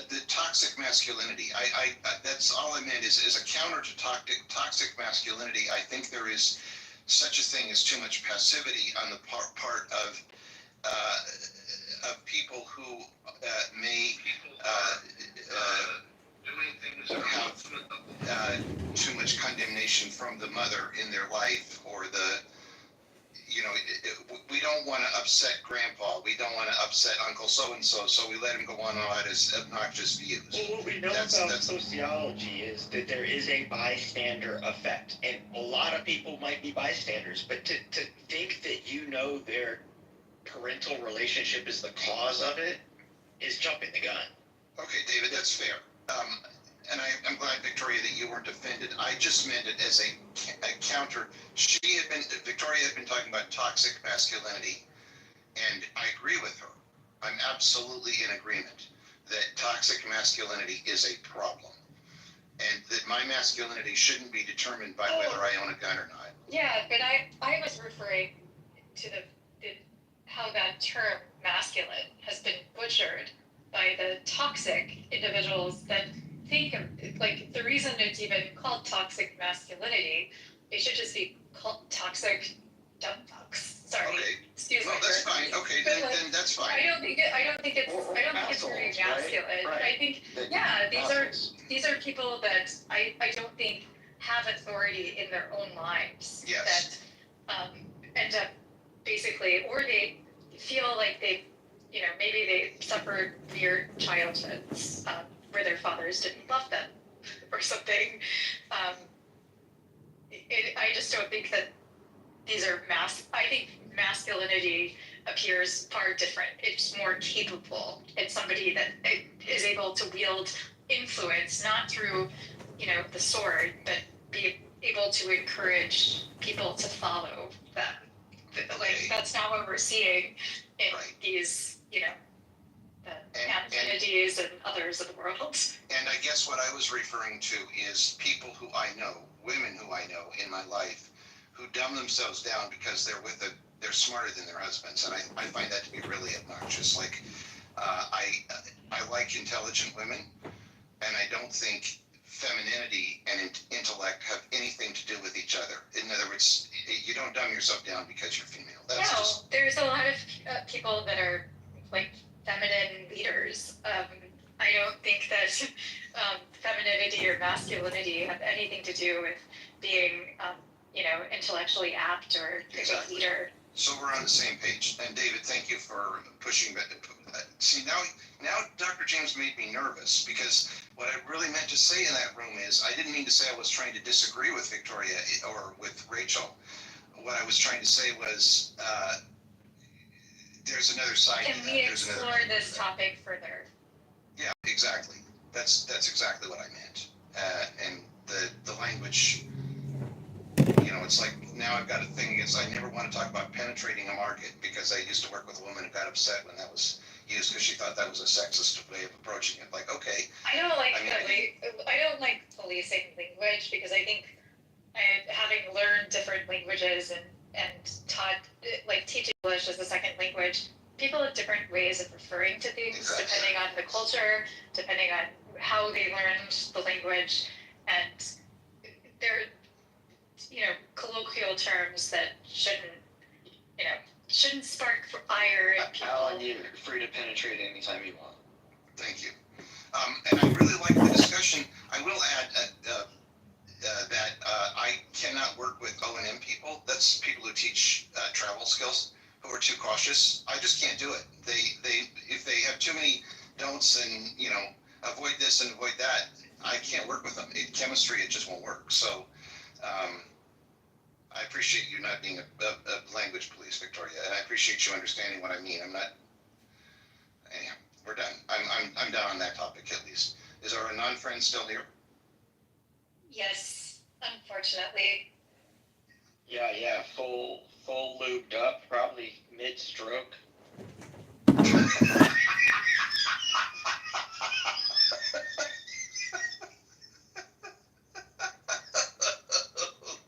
the toxic masculinity. I that's all I meant is a counter to toxic masculinity. I think there is such a thing as too much passivity on the part of people who may have too much condemnation from the mother in their life, or we don't want to upset grandpa, we don't want to upset uncle so-and-so, so we let him go on about his obnoxious views. Well, what we know about sociology is that there is a bystander effect, and a lot of people might be bystanders, but to think that their parental relationship is the cause of it is jumping the gun. Okay, David, that's fair. And I'm glad, Victoria, that you weren't offended. I just meant it as a counter. Victoria had been talking about toxic masculinity, and I agree with her. I'm absolutely in agreement that toxic masculinity is a problem, and that my masculinity shouldn't be determined by whether I own a gun or not. Yeah, but I was referring to the how that term masculine has been butchered by the toxic individuals that think of, like, the reason it's even called toxic masculinity, it should just be called toxic dumb fucks. Sorry. Okay. Excuse me. No, that's fine. Okay, then that's fine. I don't think it's very masculine. Right. I think these are people that I don't think have authority in their own lives. Yes. That end up basically, or they feel like maybe they suffered weird childhoods where their fathers didn't love them or something. I just don't think that these are I think masculinity appears far different. It's more capable. It's somebody that is able to wield influence, not through, the sword, but be able to encourage people to follow them. Like, that's not what we're seeing in these, the Anthonides and others of the world. And I guess what I was referring to is people who I know, women who I know in my life, who dumb themselves down because they're smarter than their husbands, and I find that to be really obnoxious. Like, I like intelligent women, and I don't think femininity and intellect have anything to do with each other. In other words, you don't dumb yourself down because you're female. There's a lot of people that are like feminine leaders. I don't think that femininity or masculinity have anything to do with being, intellectually apt or a leader. So we're on the same page. And David, thank you for pushing that. See, now Dr. James made me nervous, because what I really meant to say in that room is, I didn't mean to say I was trying to disagree with Victoria or with Rachel. What I was trying to say was, there's another side to that. Can we explore this topic further? Yeah, exactly. That's exactly what I meant. And the language, it's like, now I've got a thing against, I never want to talk about penetrating a market, because I used to work with a woman who got upset when that was used, because she thought that was a sexist way of approaching it. Like, okay. I don't like policing language, because I think having learned different languages and taught, like, teaching English as a second language, people have different ways of referring to things, depending on the culture, depending on how they learned the language, and they're, colloquial terms that shouldn't spark ire in people. Alan, you're free to penetrate anytime you want. Thank you. And I really like the discussion. I will add that I cannot work with O&M people. That's people who teach travel skills, who are too cautious. I just can't do it. If they have too many don'ts and, avoid this and avoid that, I can't work with them. In chemistry, it just won't work. So I appreciate you not being a language police, Victoria, and I appreciate you understanding what I mean. I'm not. Anyhow, we're done. I'm done on that topic, at least. Is our non-friend still here? Yes, unfortunately. Yeah, full lubed up, probably mid-stroke. Oh,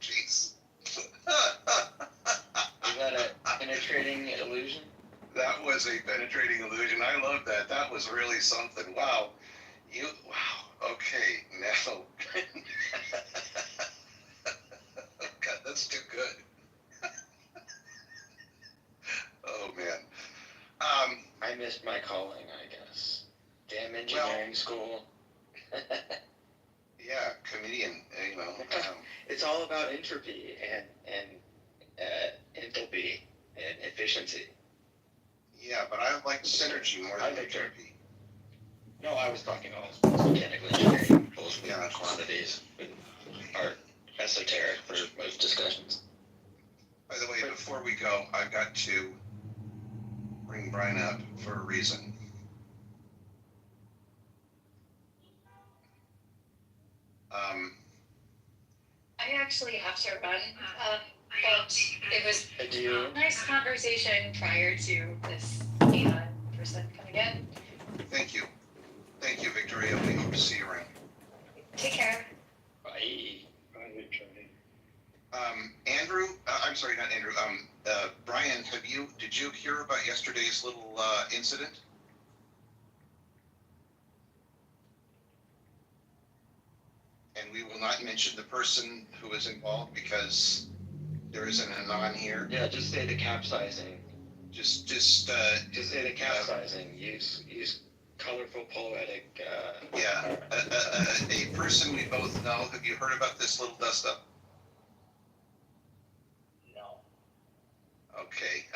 jeez. Is that a penetrating illusion? That was a penetrating illusion. I love that. That was really something. Wow. Wow. Okay. Now. God, that's too good. Oh, man. I missed my calling, I guess. Damn engineering school. Yeah, comedian, you know. It's all about entropy and enthalpy and efficiency. Yeah, but I like synergy more than entropy. No, I was talking all mechanical engineering, both Yeah. quantities are esoteric for most discussions. By the way, before we go, I've got to bring Brian up for a reason. I actually have to run, but it was Adieu. a nice conversation prior to this person coming in. Thank you. Thank you, Victoria. We hope to see you around. Take care. Bye. Andrew, I'm sorry, not Andrew. Brian, did you hear about yesterday's little incident? And we will not mention the person who was involved because there isn't an anon here. Yeah, just say the capsizing. Just say the capsizing. Use colorful, poetic. Yeah, a person we both know. Have you heard about this little dust up? No. Okay.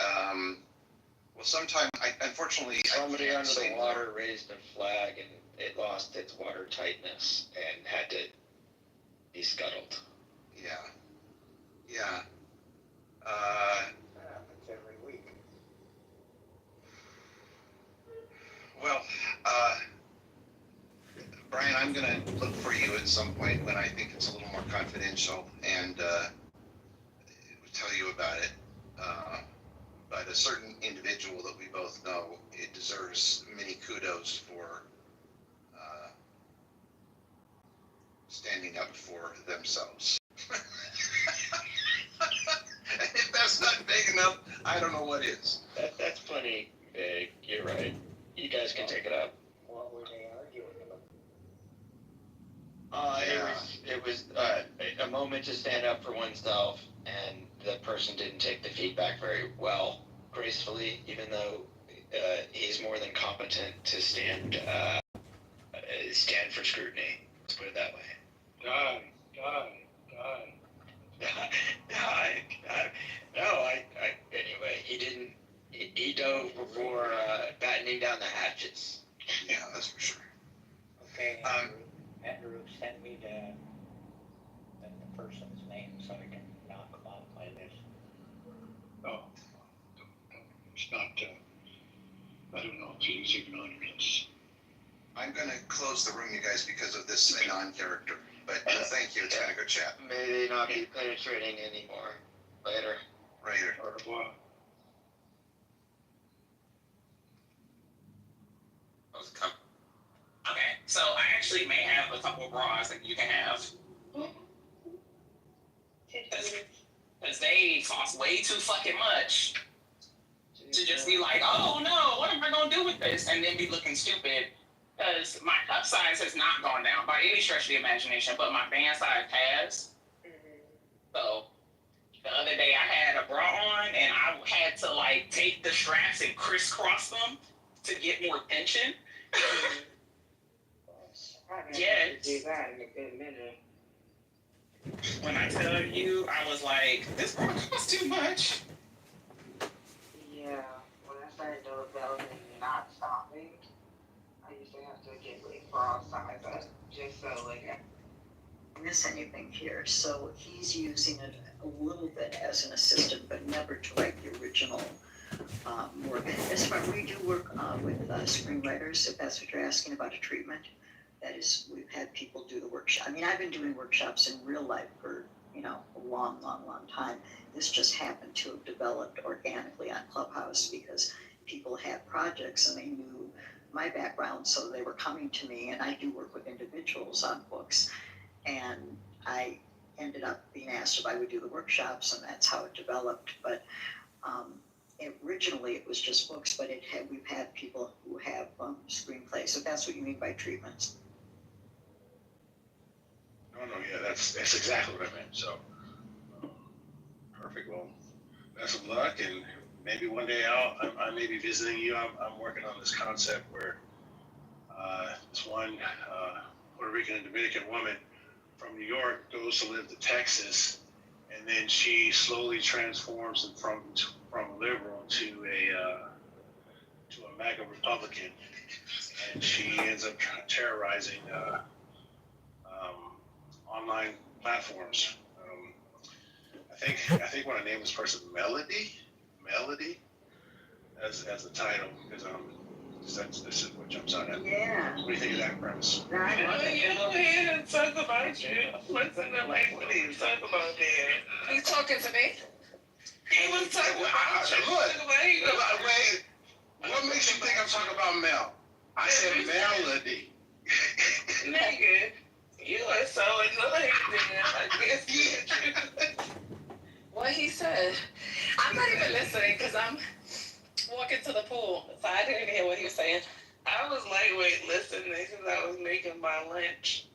Well, sometime, unfortunately, Somebody I can't under say the water raised a flag and it lost its water tightness and had to be scuttled. Yeah. Yeah. Happens every week. Well, Brian, I'm going to look for you at some point when I think it's a little more confidential and tell you about it. But a certain individual that we both know, it deserves many kudos for standing up for themselves. And if that's not big enough, I don't know what is. That's plenty big. You're right. You guys can take it up. What were they arguing about? It was a moment to stand up for oneself, and the person didn't take the feedback very well, gracefully, even though he's more than competent to stand for scrutiny. Let's put it that way. Die. No, anyway, he didn't. He dove before battening down the hatches. Yeah, that's for sure. Okay, Andrew sent me the person's name so I can knock him off my list. Oh, it's not, I don't know if he's even on your list. I'm going to close the room, you guys, because of this anon character. But thank you. It's been a good chat. May they not be penetrating anymore. Later. Later. Au revoir. Okay, so I actually may have a couple of bras that you can have. Because they cost way too fucking much to just be like, oh no, what am I going to do with this? And then be looking stupid. Because my cup size has not gone down by any stretch of the imagination, but my band size has. So the other day I had a bra on and I had to like take the straps and crisscross them to get more tension. Yes. Do that in a good minute. When I tell you, I was like, this bra costs too much. Yeah, when I started developing and not stopping, I used to have to get like bra size up just so like I miss anything here. So he's using it a little bit as an assistant, but never to write the original work. As far as we do work with screenwriters, if that's what you're asking about a treatment. That is, we've had people do the workshop. I mean, I've been doing workshops in real life for, a long time. This just happened to have developed organically on Clubhouse because people had projects and they knew my background, so they were coming to me, and I do work with individuals on books. And I ended up being asked if I would do the workshops, and that's how it developed. But originally it was just books, but we've had people who have screenplays, so that's what you mean by treatments. No, yeah, that's exactly what I meant. So, perfect. Well, best of luck, and maybe one day I may be visiting you. I'm working on this concept where this one Puerto Rican and Dominican woman from New York goes to live to Texas, and then she slowly transforms from a liberal to a MAGA Republican, and she ends up terrorizing online platforms. I think when I name this person Melody as the title, because this is what jumps out at me. Yeah. What do you think of that premise? You know, he didn't talk about you. Listen to like what he was talking about there. He's talking to me. He was talking about you. Wait, what makes you think I'm talking about Mel? I said Melody. Nigga, you are so annoying, nigga. I guess you. What he said. I'm not even listening because I'm walking to the pool, so I didn't hear what he was saying. I was lightweight listening because I was making my lunch.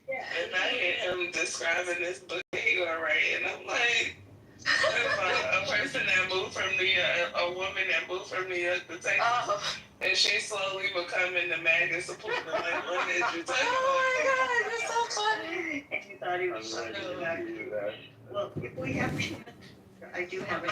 Yeah. And I hear him describing this book he gonna write, and I'm like, what about a person that moved from New York, a woman that moved from New York to Texas, and she's slowly becoming the MAGA supporter? Like, what is you talking about? Oh my God, you're so funny. And you thought he was so good. Well, if we have 2 minutes, I do have a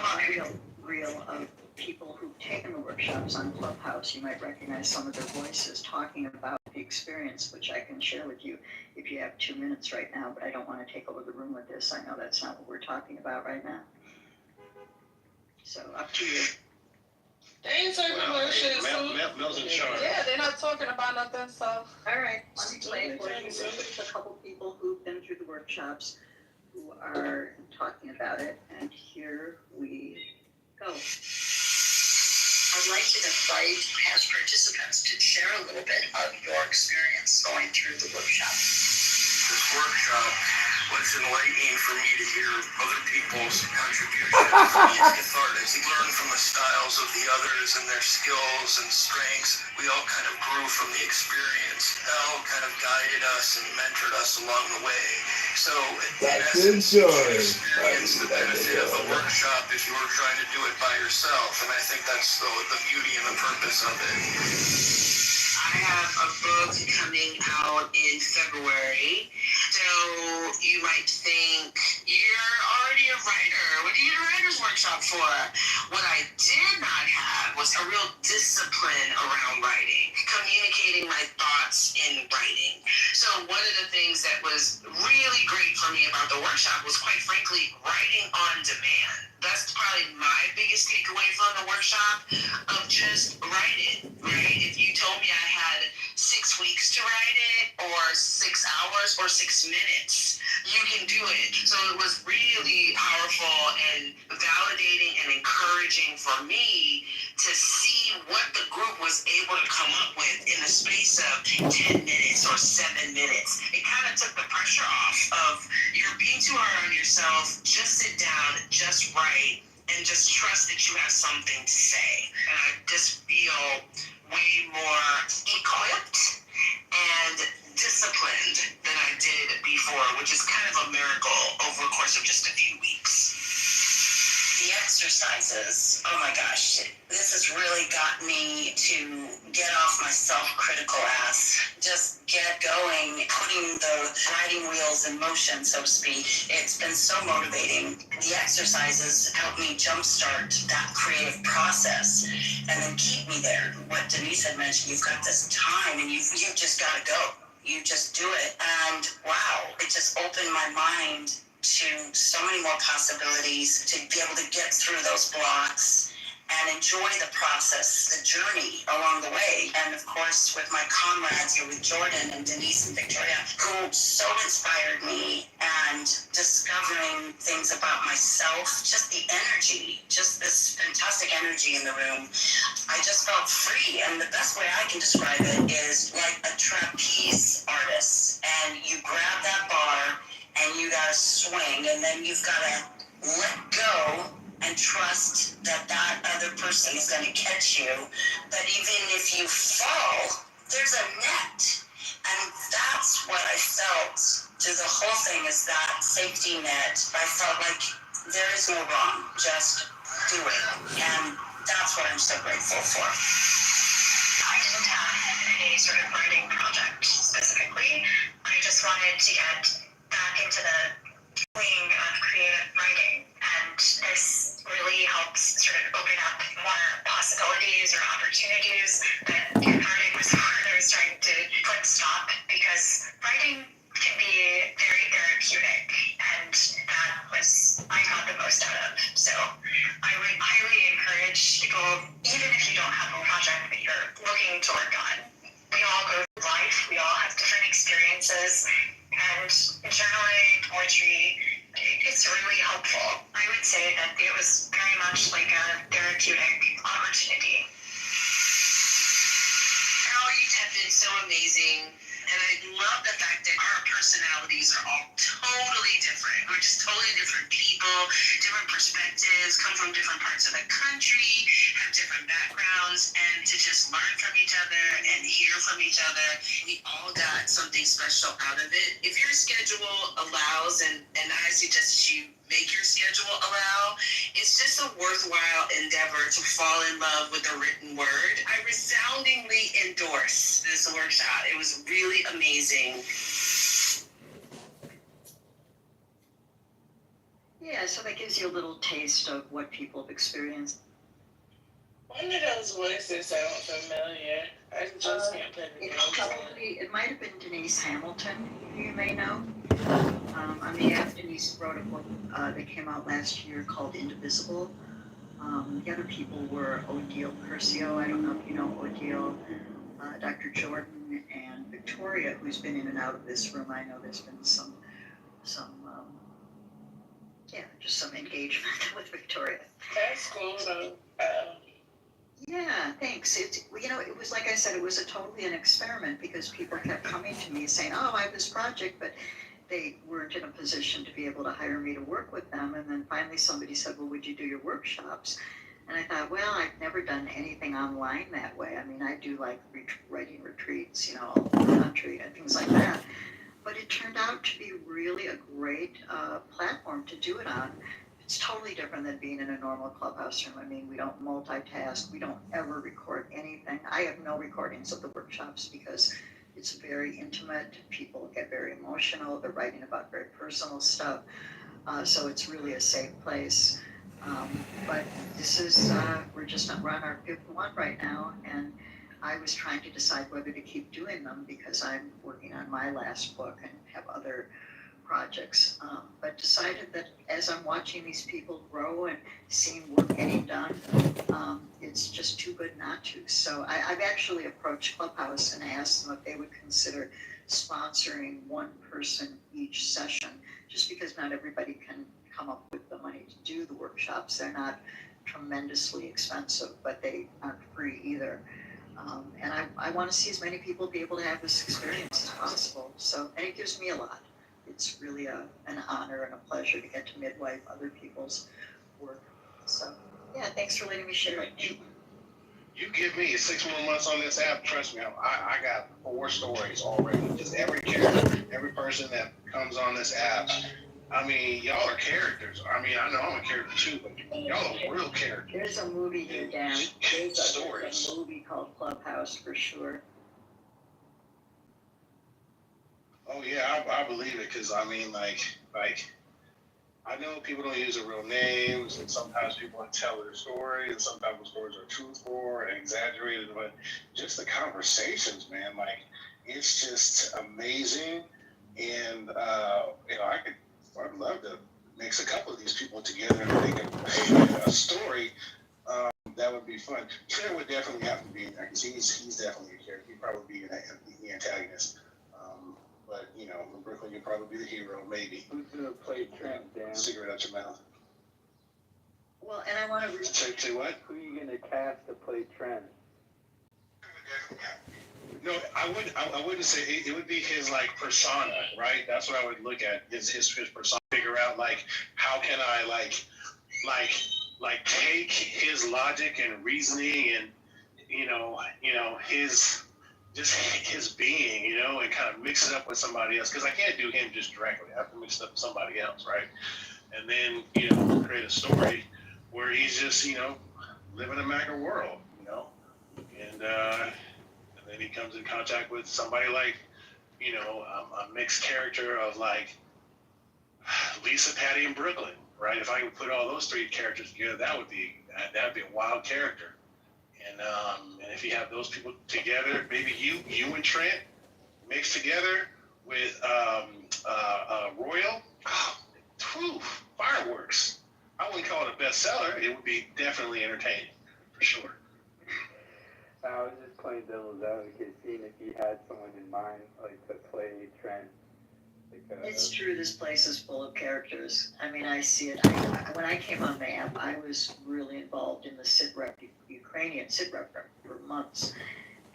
reel of people who've taken the workshops on Clubhouse. You might recognize some of their voices talking about the experience, which I can share with you if you have 2 minutes right now, but I don't want to take over the room with this. I know that's not what we're talking about right now. So up to you. They ain't talking about shit, Mel's in charge. Yeah, they're not talking about nothing, so. All right, let me play it for you. There's a couple people who've been through the workshops who are talking about it, and here we go. I'd like to invite past participants to share a little bit of your experience going through the workshop. This workshop was enlightening for me to hear other people's contributions. It's cathartic. You learn from the styles of the others and their skills and strengths. We all kind of grew from the experience. Elle kind of guided us and mentored us along the way. So, in essence, you can experience the benefit of a workshop if you were trying to do it by yourself. And I think that's the beauty and the purpose of it. I have a book coming out in February. So you might think, you're already a writer. What do you need a writer's workshop for? What I did not have was a real discipline around writing, communicating my thoughts in writing. So one of the things that was really great for me about the workshop was, quite frankly, writing on demand. That's probably my biggest takeaway from the workshop, of just write it, right? If you told me I had 6 weeks to write it, or 6 hours, or 6 minutes, you can do it. So it was really powerful and validating and encouraging for me to see what the group was able to come up with in the space of 10 minutes or 7 minutes. It kind of took the pressure off of, you're being too hard on yourself. Just sit down, just write, and just trust that you have something to say. And I just feel way more equipped and disciplined than I did before, which is kind of a miracle over the course of just a few weeks. The exercises, oh my gosh, this has really got me to get off my self-critical ass, just get going, putting the riding wheels in motion, so to speak. It's been so motivating. The exercises help me jumpstart that creative process and then keep me there. What Denise had mentioned, you've got this time and you've just got to go. You just do it. And wow, it just opened my mind to so many more possibilities to be able to get through those blocks and enjoy the process, the journey along the way. And of course, with my comrades here with Jordan and Denise and Victoria, who so inspired me, and discovering things about myself, just the energy, just this fantastic energy in the room. I just felt free, and the best way I can describe it is like a trapeze artist, and you grab that bar and you gotta swing, and then you've gotta let go and trust that that other person is going to catch you. But even if you fall, there's a net. And that's what I felt through the whole thing, is that safety net. I felt like there is no wrong, just do it. And that's what I'm so grateful for. I didn't have any sort of writing project specifically. I just wanted to get back into the feeling of creative writing, and this really helps sort of open up more possibilities or opportunities that writing was hard. I was trying to put stop, because writing can be very therapeutic, and that was I got the most out of. So I would highly encourage people, even if you don't have a project that you're looking to work on. We all go through life, we all have different experiences, and journaling, poetry, it's really helpful. I would say that it was very much like a therapeutic opportunity. Carol, you have been so amazing. And I love the fact that our personalities are all totally different. We're just totally different people, different perspectives, come from different parts of the country, have different backgrounds, and to just learn from each other and hear from each other, we all got something special out of it. If your schedule allows, and I suggest that you make your schedule allow, it's just a worthwhile endeavor to fall in love with the written word. I resoundingly endorse this workshop. It was really amazing. Yeah, so that gives you a little taste of what people have experienced. One of those voices sound familiar. I just can't put it It might have been Denise Hamilton, who you may know. On the app, Denise wrote a book that came out last year called Indivisible. The other people were Odile Curcio, I don't know if you know Odile, Dr. Jordan, and Victoria, who's been in and out of this room. I know there's been some just some engagement with Victoria. That's cool though. Yeah, thanks. It was like I said, it was totally an experiment, because people kept coming to me saying, oh, I have this project, but they weren't in a position to be able to hire me to work with them. And then finally somebody said, well, would you do your workshops? And I thought, well, I've never done anything online that way. I mean, I do like writing retreats, all over the country and things like that. But it turned out to be really a great platform to do it on. It's totally different than being in a normal clubhouse room. I mean, we don't multitask. We don't ever record anything. I have no recordings of the workshops, because it's very intimate. People get very emotional. They're writing about very personal stuff. So it's really a safe place. But this is, we're on our fifth one right now. And I was trying to decide whether to keep doing them, because I'm working on my last book and have other projects, but decided that as I'm watching these people grow and seeing work getting done, it's just too good not to. So I've actually approached Clubhouse and asked them if they would consider sponsoring one person each session, just because not everybody can come up with the money to do the workshops. They're not tremendously expensive, but they aren't free either. And I want to see as many people be able to have this experience as possible. So, and it gives me a lot. It's really an honor and a pleasure to get to midwife other people's work. So, yeah, thanks for letting me share it. You give me 6 more months on this app, trust me, I got 4 stories already. Just every character, every person that comes on this app. I mean, y'all are characters. I mean, I know I'm a character too, but y'all are real characters. There's a movie here, Dan. There's a movie called Clubhouse for sure. Oh yeah, I believe it, because I mean, like I know people don't use their real names, and sometimes people don't tell their story, and sometimes the stories are truthful and exaggerated, but just the conversations, man, like it's just amazing. And I'd love to mix a couple of these people together and make a story that would be fun. Trent would definitely have to be in there because he's definitely a character. He'd probably be the antagonist. But you know, in Brooklyn, you'd probably be the hero, maybe. Who's gonna play Trent, Dan? Cigarette out your mouth. Well, and I want to. Say what? Who are you gonna cast to play Trent? No, I wouldn't say it would be his like persona, right? That's what I would look at is his persona. Figure out like how can I like take his logic and reasoning and you know his just his being, you know, and kind of mix it up with somebody else because I can't do him just directly. I have to mix it up with somebody else, right? And then you know create a story where he's just you know living a Macker world, you know, and then he comes in contact with somebody like, you know, a mixed character of like Lisa, Patty, and Brooklyn, right? If I could put all those three characters together, that would be a wild character. And if you have those people together, maybe you and Trent mixed together with Royal, fireworks. I wouldn't call it a bestseller. It would be definitely entertaining, for sure. I was just playing devil's advocate, seeing if you had someone in mind, like to play Trent. It's true. This place is full of characters. I mean, I see it. When I came on the app, I was really involved in the Ukrainian sitrep for months,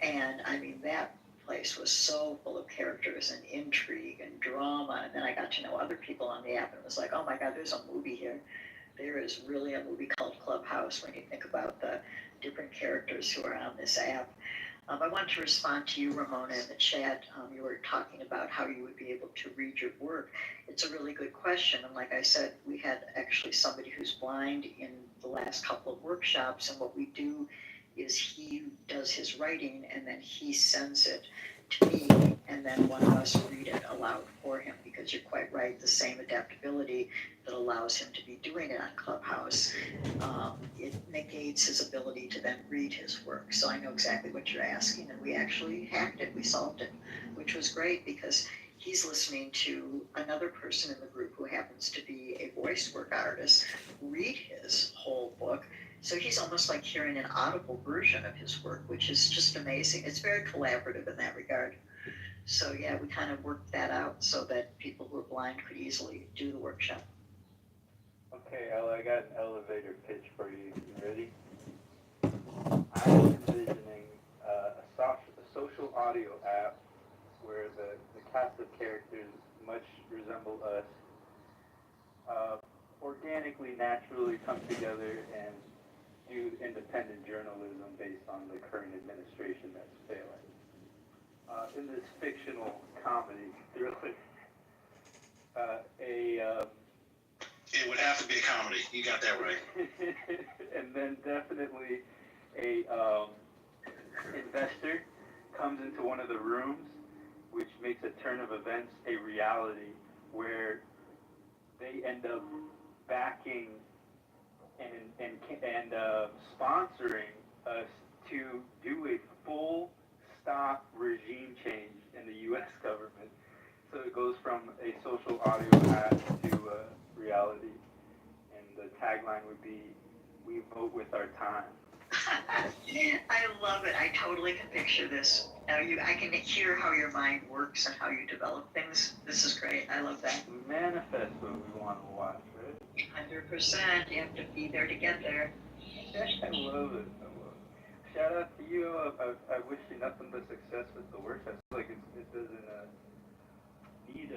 and I mean that place was so full of characters and intrigue and drama. And then I got to know other people on the app, and it was like, oh my God, there's a movie here. There is really a movie called Clubhouse when you think about the different characters who are on this app. I want to respond to you, Ramona, in the chat. You were talking about how you would be able to read your work. It's a really good question. And like I said, we had actually somebody who's blind in the last couple of workshops. And what we do is he does his writing and then he sends it to me. And then one of us read it aloud for him because you're quite right. The same adaptability that allows him to be doing it on Clubhouse, it negates his ability to then read his work. So I know exactly what you're asking, and we actually hacked it, we solved it, which was great because he's listening to another person in the group who happens to be a voice work artist read his whole book. So he's almost like hearing an audible version of his work, which is just amazing. It's very collaborative in that regard. So yeah, we kind of worked that out so that people who are blind could easily do the workshop. Okay, Ella, I got an elevator pitch for you. You ready? I'm envisioning a social audio app where the cast of characters much resemble us, organically, naturally come together and do independent journalism based on the current administration that's failing. In this fictional comedy thriller, It would have to be a comedy. You got that right. and then definitely a investor comes into one of the rooms, which makes a turn of events a reality where they end up backing and sponsoring us to do a full stop regime change in the U.S. government. So it goes from a social audio app to reality, and the tagline would be, "We vote with our time." I love it. I totally can picture this. I can hear how your mind works and how you develop things. This is great. I love that. Manifest what we want to watch, right? 100%. You have to be there to get there. I love it. Shout out to you. I wish you nothing but success with the work. I feel like it doesn't need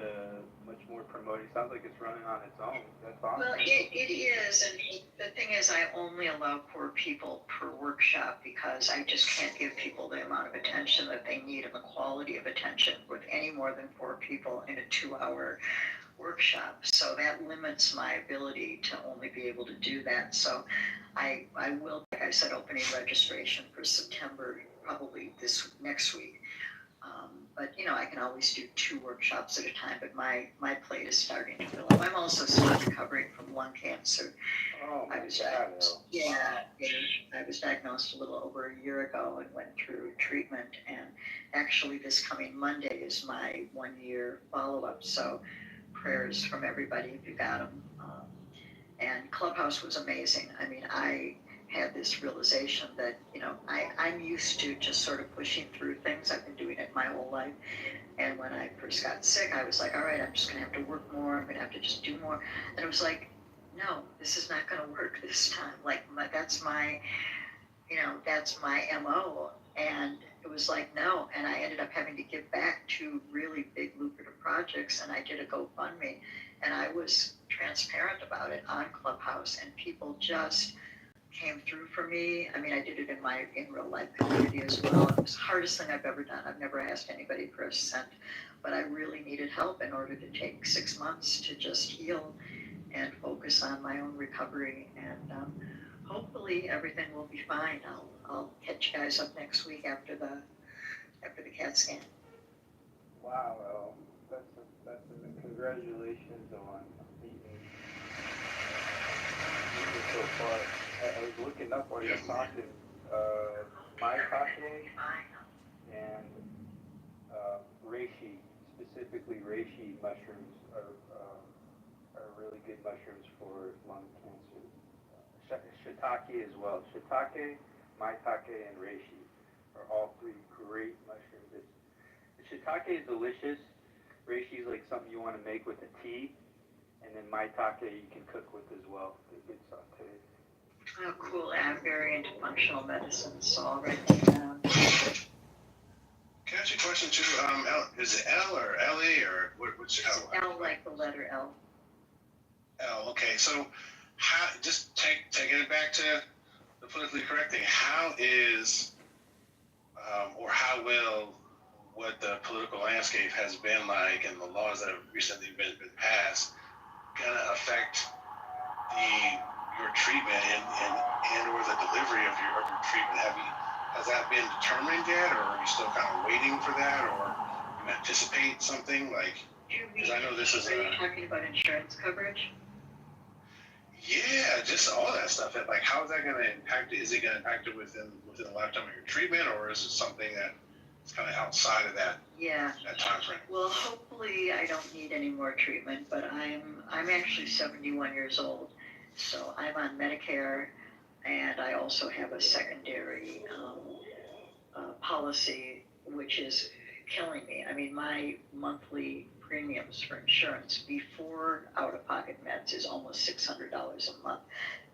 much more promoting. Sounds like it's running on its own. That's awesome. Well, it is, and the thing is, I only allow 4 people per workshop because I just can't give people the amount of attention that they need and the quality of attention with any more than 4 people in a 2-hour workshop. So that limits my ability to only be able to do that. So I will, like I said, opening registration for September, probably this next week. But you know, I can always do 2 workshops at a time, but my plate is starting to fill up. I'm also still recovering from lung cancer. Oh my I was diagnosed a little over a year ago and went through treatment, and actually this coming Monday is my 1-year follow-up. So prayers from everybody if you got them. And Clubhouse was amazing. I mean, I had this realization that, I'm used to just sort of pushing through things. I've been doing it my whole life. And when I first got sick, I was like, all right, I'm just going to have to work more. I'm going to have to just do more. And it was like, no, this is not going to work this time. Like, that's my MO. And it was like, no. And I ended up having to give back to really big lucrative projects. And I did a GoFundMe. And I was transparent about it on Clubhouse. And people just came through for me. I mean, I did it in real life community as well. It was the hardest thing I've ever done. I've never asked anybody for a cent, but I really needed help in order to take 6 months to just heal and focus on my own recovery. And hopefully everything will be fine. I'll catch you guys up next week after the CAT scan. Wow, that's congratulations on beating so far. I was looking up while you were talking, maitake and reishi, specifically reishi mushrooms are really good mushrooms for lung cancer. Shiitake as well. Shiitake, maitake, and reishi are all three great mushrooms. Shiitake is delicious. Reishi is like something you want to make with a tea, and then maitake you can cook with as well. They're good sauté. Oh, cool. I'm very into functional medicine, so I'll write that down. Can I ask you a question too? Is it L or LA or what's L? L like the letter L. L. Okay, so just taking it back to the politically correct thing. How is or how will what the political landscape has been like and the laws that have recently been passed gonna affect your treatment and or the delivery of your treatment? Has that been determined yet, or are you still kind of waiting for that, or you anticipate something like? Because I know this is. Are you talking about insurance coverage? Yeah, just all that stuff. Like, how is that going to impact it? Is it going to impact it within the lifetime of your treatment, or is it something that is kind of outside of that? Yeah. That time frame. Well, hopefully I don't need any more treatment, but I'm actually 71 years old, so I'm on Medicare, and I also have a secondary policy, which is killing me. I mean, my monthly premiums for insurance before out-of-pocket meds is almost $600 a month.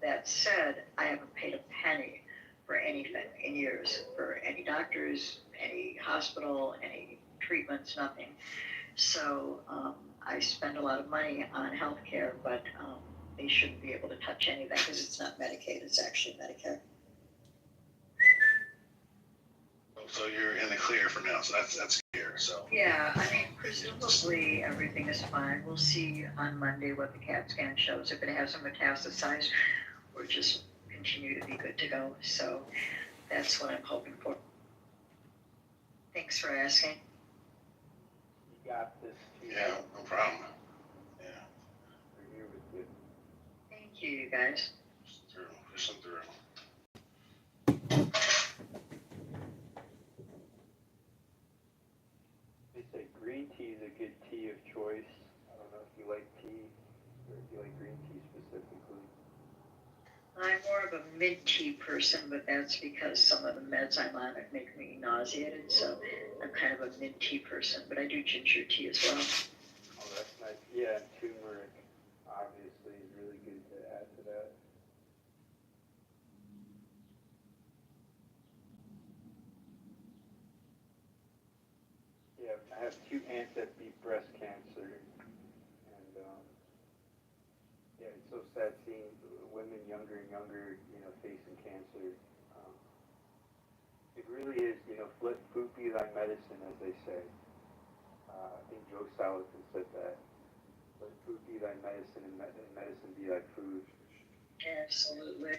That said, I haven't paid a penny for anything in years, for any doctors, any hospital, any treatments, nothing. So I spend a lot of money on healthcare, but they shouldn't be able to touch any of that because it's not Medicaid, it's actually Medicare. So you're in the clear for now, so that's clear. So yeah, I mean, presumably everything is fine. We'll see on Monday what the CAT scan shows. If it hasn't metastasized, we'll just continue to be good to go. So that's what I'm hoping for. Thanks for asking. You got this. Yeah, no problem. Yeah. We're here with you. Thank you, you guys. Listen through. They say green tea is a good tea of choice. I don't know if you like tea or if you like green tea specifically. I'm more of a mint tea person, but that's because some of the meds I'm on make me nauseated, so I'm kind of a mint tea person, but I do ginger tea as well. Oh, that's nice. Yeah, and turmeric obviously is really good to add to that. Yeah, I have 2 aunts that beat breast cancer, and yeah, it's so sad seeing women younger and younger, facing cancer. It really is, let food be thy medicine, as they say. I think Joe Salatin said that. Let food be thy medicine, and medicine be thy food. Absolutely.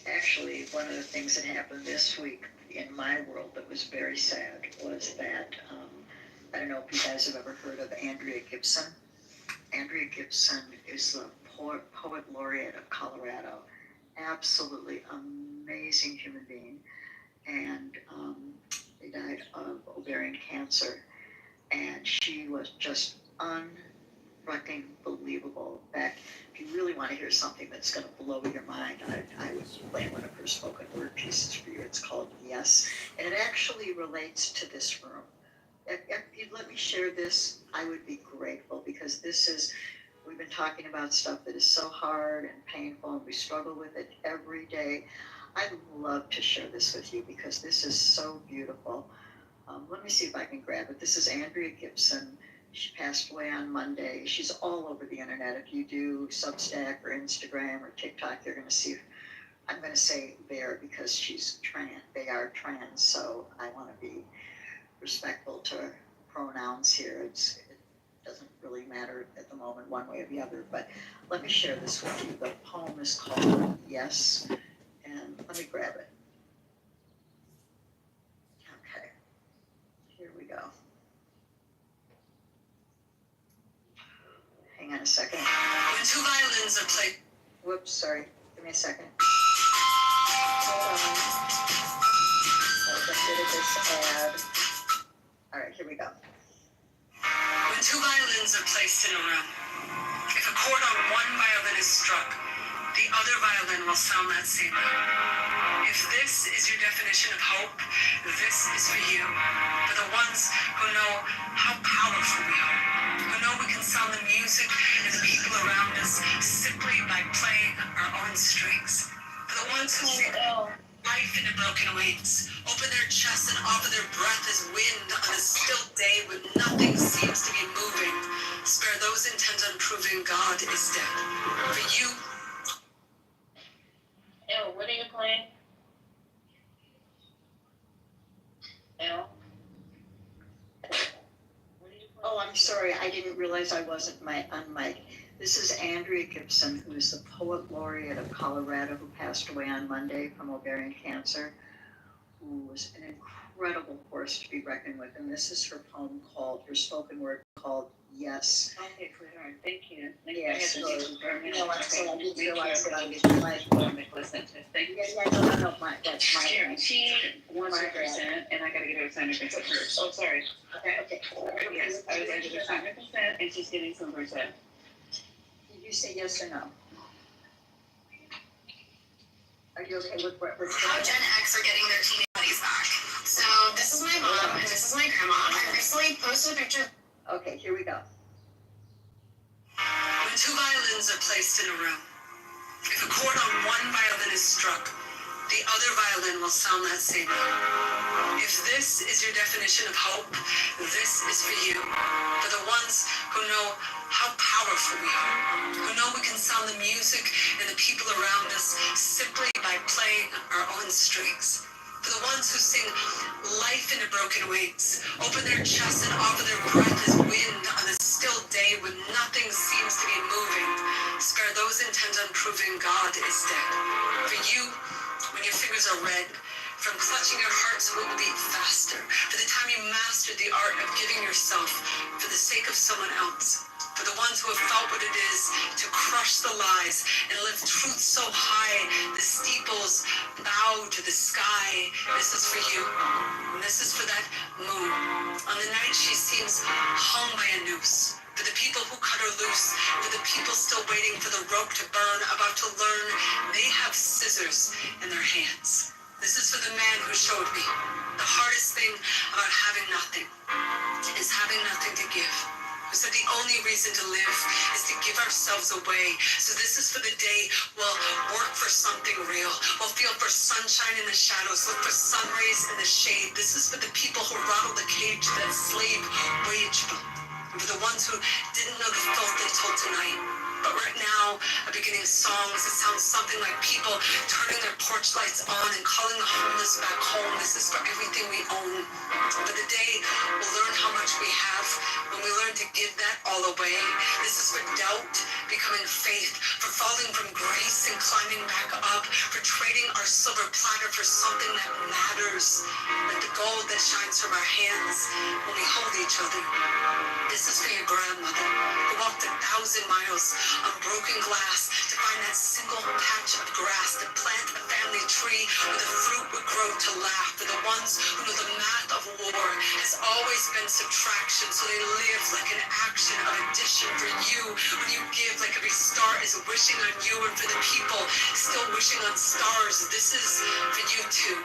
Actually, one of the things that happened this week in my world that was very sad was that, I don't know if you guys have ever heard of Andrea Gibson. Andrea Gibson is the poet laureate of Colorado. Absolutely amazing human being. And they died of ovarian cancer. And she was just fucking believable. In fact, if you really want to hear something that's going to blow your mind, I would play one of her spoken word pieces for you. It's called Yes, and it actually relates to this room. If you'd let me share this, I would be grateful, because we've been talking about stuff that is so hard and painful, and we struggle with it every day. I'd love to share this with you because this is so beautiful. Let me see if I can grab it. This is Andrea Gibson. She passed away on Monday. She's all over the internet. If you do Substack or Instagram or TikTok, you're going to see, I'm going to say there because she's trans. They are trans, so I want to be respectful to pronouns here. It doesn't really matter at the moment one way or the other, but let me share this with you. The poem is called Yes, and let me grab it. Okay, here we go. Hang on a second. When two violins are played. Whoops, sorry. Give me a second. Hold on. I'll get rid of this ad. All right, here we go. When two violins are placed in a room, if a chord on one violin is struck, the other violin will sound that same note. If this is your definition of hope, this is for you. For the ones who know how powerful we are, who know we can sound the music and the people around us simply by playing our own strings. For the ones who sing life into broken wings, open their chests and offer their breath as wind on a still day when nothing seems to be moving. Spare those intent on proving God is dead. For you. Ew, what are you playing? Ew. Oh, I'm sorry. I didn't realize I wasn't on mic. This is Andrea Gibson, who is the poet laureate of Colorado, who passed away on Monday from ovarian cancer, who was an incredible force to be reckoned with. And this is her poem called, her spoken word called Yes. Okay, sweetheart. Thank you. Yes. So, you know what? So I didn't realize that I was listen to. Thank you. Yeah, no, that's my turn. She wants 100%, and I gotta get her to sign her consent first. Oh, sorry. Okay. Yes, I was able to sign her consent, and she's getting some percent. Did you say yes or no? Are you okay with what we're doing? How Gen X are getting their teenage buddies back. So this is my mom and this is my grandma. I recently posted a picture. Okay, here we go. When two violins are placed in a room, if a chord on one violin is struck, the other violin will sound that same note. If this is your definition of hope, this is for you. For the ones who know how powerful we are, who know we can sound the music and the people around us simply by playing our own strings. For the ones who sing life into broken wings, open their chests and offer their breath as wind on a still day when nothing seems to be moving. Spare those intent on proving God is dead. For you, when your fingers are red, from clutching your heart's will beat faster. For the time you mastered the art of giving yourself for the sake of someone else. For the ones who have felt what it is to crush the lies and lift truth so high, the steeples bow to the sky. This is for you. And this is for that moon. On the night she seems hung by a noose. For the people who cut her loose. For the people still waiting for the rope to burn, about to learn they have scissors in their hands. This is for the man who showed me the hardest thing about having nothing is having nothing to give. Who said the only reason to live is to give ourselves away. So this is for the day we'll work for something real. We'll feel for sunshine in the shadows, look for sun rays in the shade. This is for the people who rattle the cage that slave wage built. And for the ones who didn't know the filth they told tonight. But right now, I'm beginning songs that sound something like people turning their porch lights on and calling the homeless back home. This is for everything we own. But the day we'll learn how much we have when we learn to give that all away. This is for doubt becoming faith, for falling from grace and climbing back up, for trading our silver platter for something that matters, like the gold that shines from our hands when we hold each other. This is for your grandmother, who walked 1,000 miles of broken glass to find that single patch of grass, to plant a family tree where the fruit would grow to laugh. For the ones who know the math of war has always been subtraction, so they live like an action of addition. For you, when you give, like every star is wishing on you, and for the people still wishing on stars, this is for you too.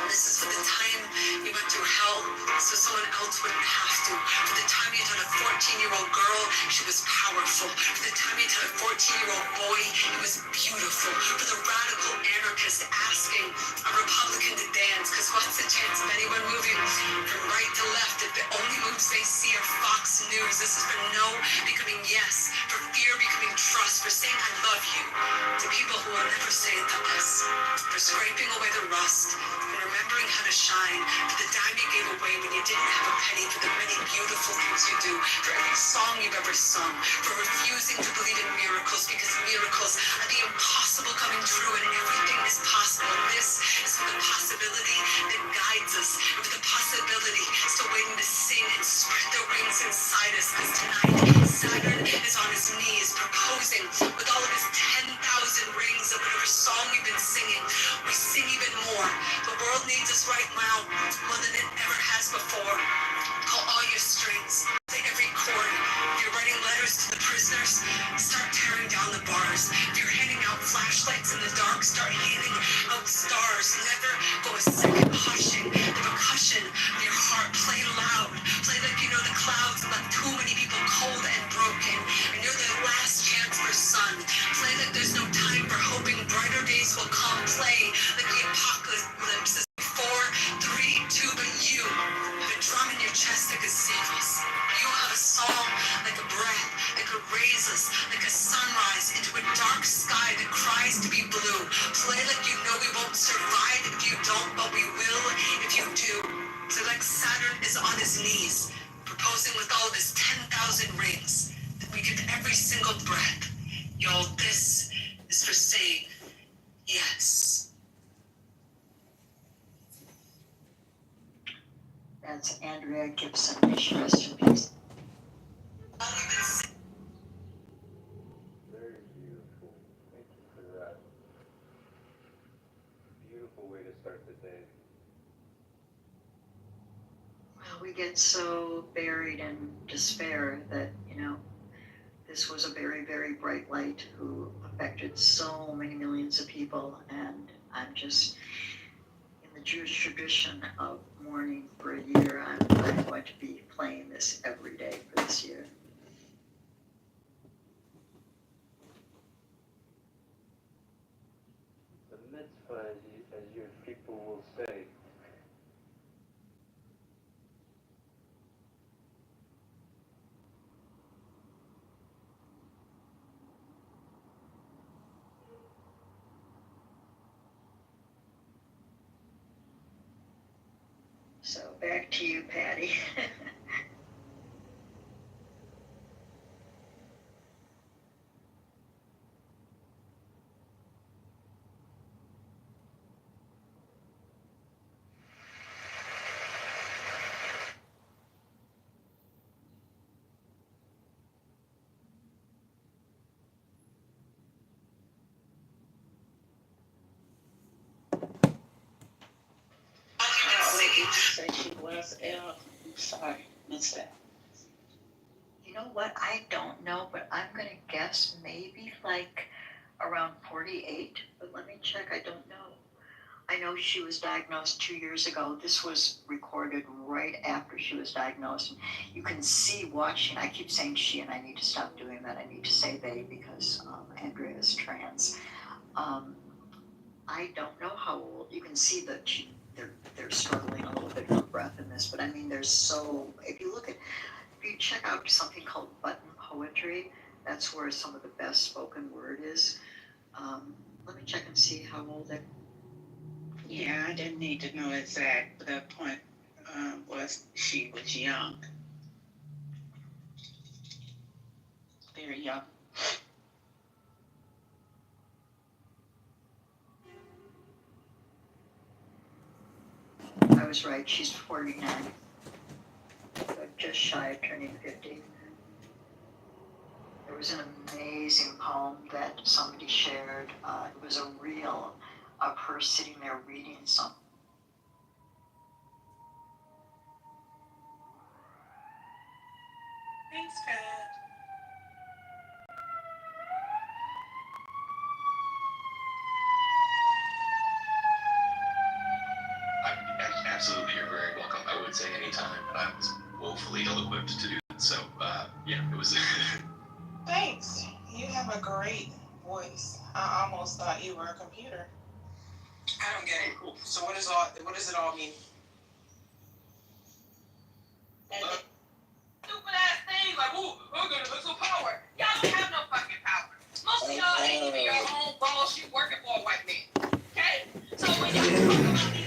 This is for the time you went through hell so someone else wouldn't have to. For the time you taught a 14-year-old girl she was powerful. For the time you taught a 14-year-old boy he was beautiful. For the radical anarchist asking a Republican to dance, because what's the chance of anyone moving from right to left if the only moves they see are Fox News? This is for no becoming yes, for fear becoming trust, for saying I love you to people who will never say it to us, for scraping away the rust and remembering how to shine, for the dime you gave away when you didn't have a penny, for the many beautiful things you do, for every song you've ever sung, for refusing to believe in miracles because miracles are the impossible coming true and everything is possible. This is for the possibility that guides us, and for the possibility still waiting to sing and spread their wings inside us, because tonight Saturn is on his knees proposing with all of his 10,000 rings of whatever song we've been singing. We sing even more. The world needs us right now more than it ever has before. Pull all your strings, play every chord. If you're writing letters to the prisoners, start tearing down the bars. If you're handing out flashlights in the dark, start handing out stars. Never go a second hushing the percussion of your heart. Play loud, play like you know the clouds left too many people cold and broken, and you're the last chance for sun. Play like there's no time for hoping brighter days will come. Play like the apocalypse is 4, 3, 2, but you have a drum in your chest that could save us. You have a song like a breath that could raise us, like a sunrise into a dark sky that cries to be blue. Play like you know we won't survive if you don't, but we will if you do. So like Saturn is on his knees, proposing with all of his 10,000 rings, that we give every single breath. Y'all, this is for saying yes. That's Andrea Gibson. May she rest in peace. Very beautiful. Thank you for that. Beautiful way to start the day. Well, we get so buried in despair that, this was a very, very bright light who affected so many millions of people. And I'm just, in the Jewish tradition of mourning for a year, I'm going to be playing this every day for this year. The mitzvah, as your people will say. So back to you, Patty. Say she was ill. Sorry, missed that. You know what? I don't know, but I'm going to guess maybe like around 48. But let me check. I don't know. I know she was diagnosed 2 years ago. This was recorded right after she was diagnosed. You can see watching. I keep saying she, and I need to stop doing that. I need to say they because Andrea is trans. I don't know how old. You can see that they're struggling a little bit for breath in this. But I mean, there's so. If you check out something called button poetry, that's where some of the best spoken word is. Let me check and see how old they're. Yeah, I didn't need to know exact, but the point was she was young. Very young. I was right. She's 49, but just shy of turning 50. was an amazing poem that somebody shared. It was a reel of her sitting there reading something. Thanks, Pat. Absolutely, you're very welcome. I would say anytime, but I was woefully ill-equipped to do it. So, yeah, it was. Thanks. You have a great voice. I almost thought you were a computer. I don't get it. So what does it all mean? Stupid ass things like, ooh, we're gonna lose some power. Y'all don't have no fucking power. Most of y'all ain't even your own boss. You working for a white man. Okay? So when y'all talk about these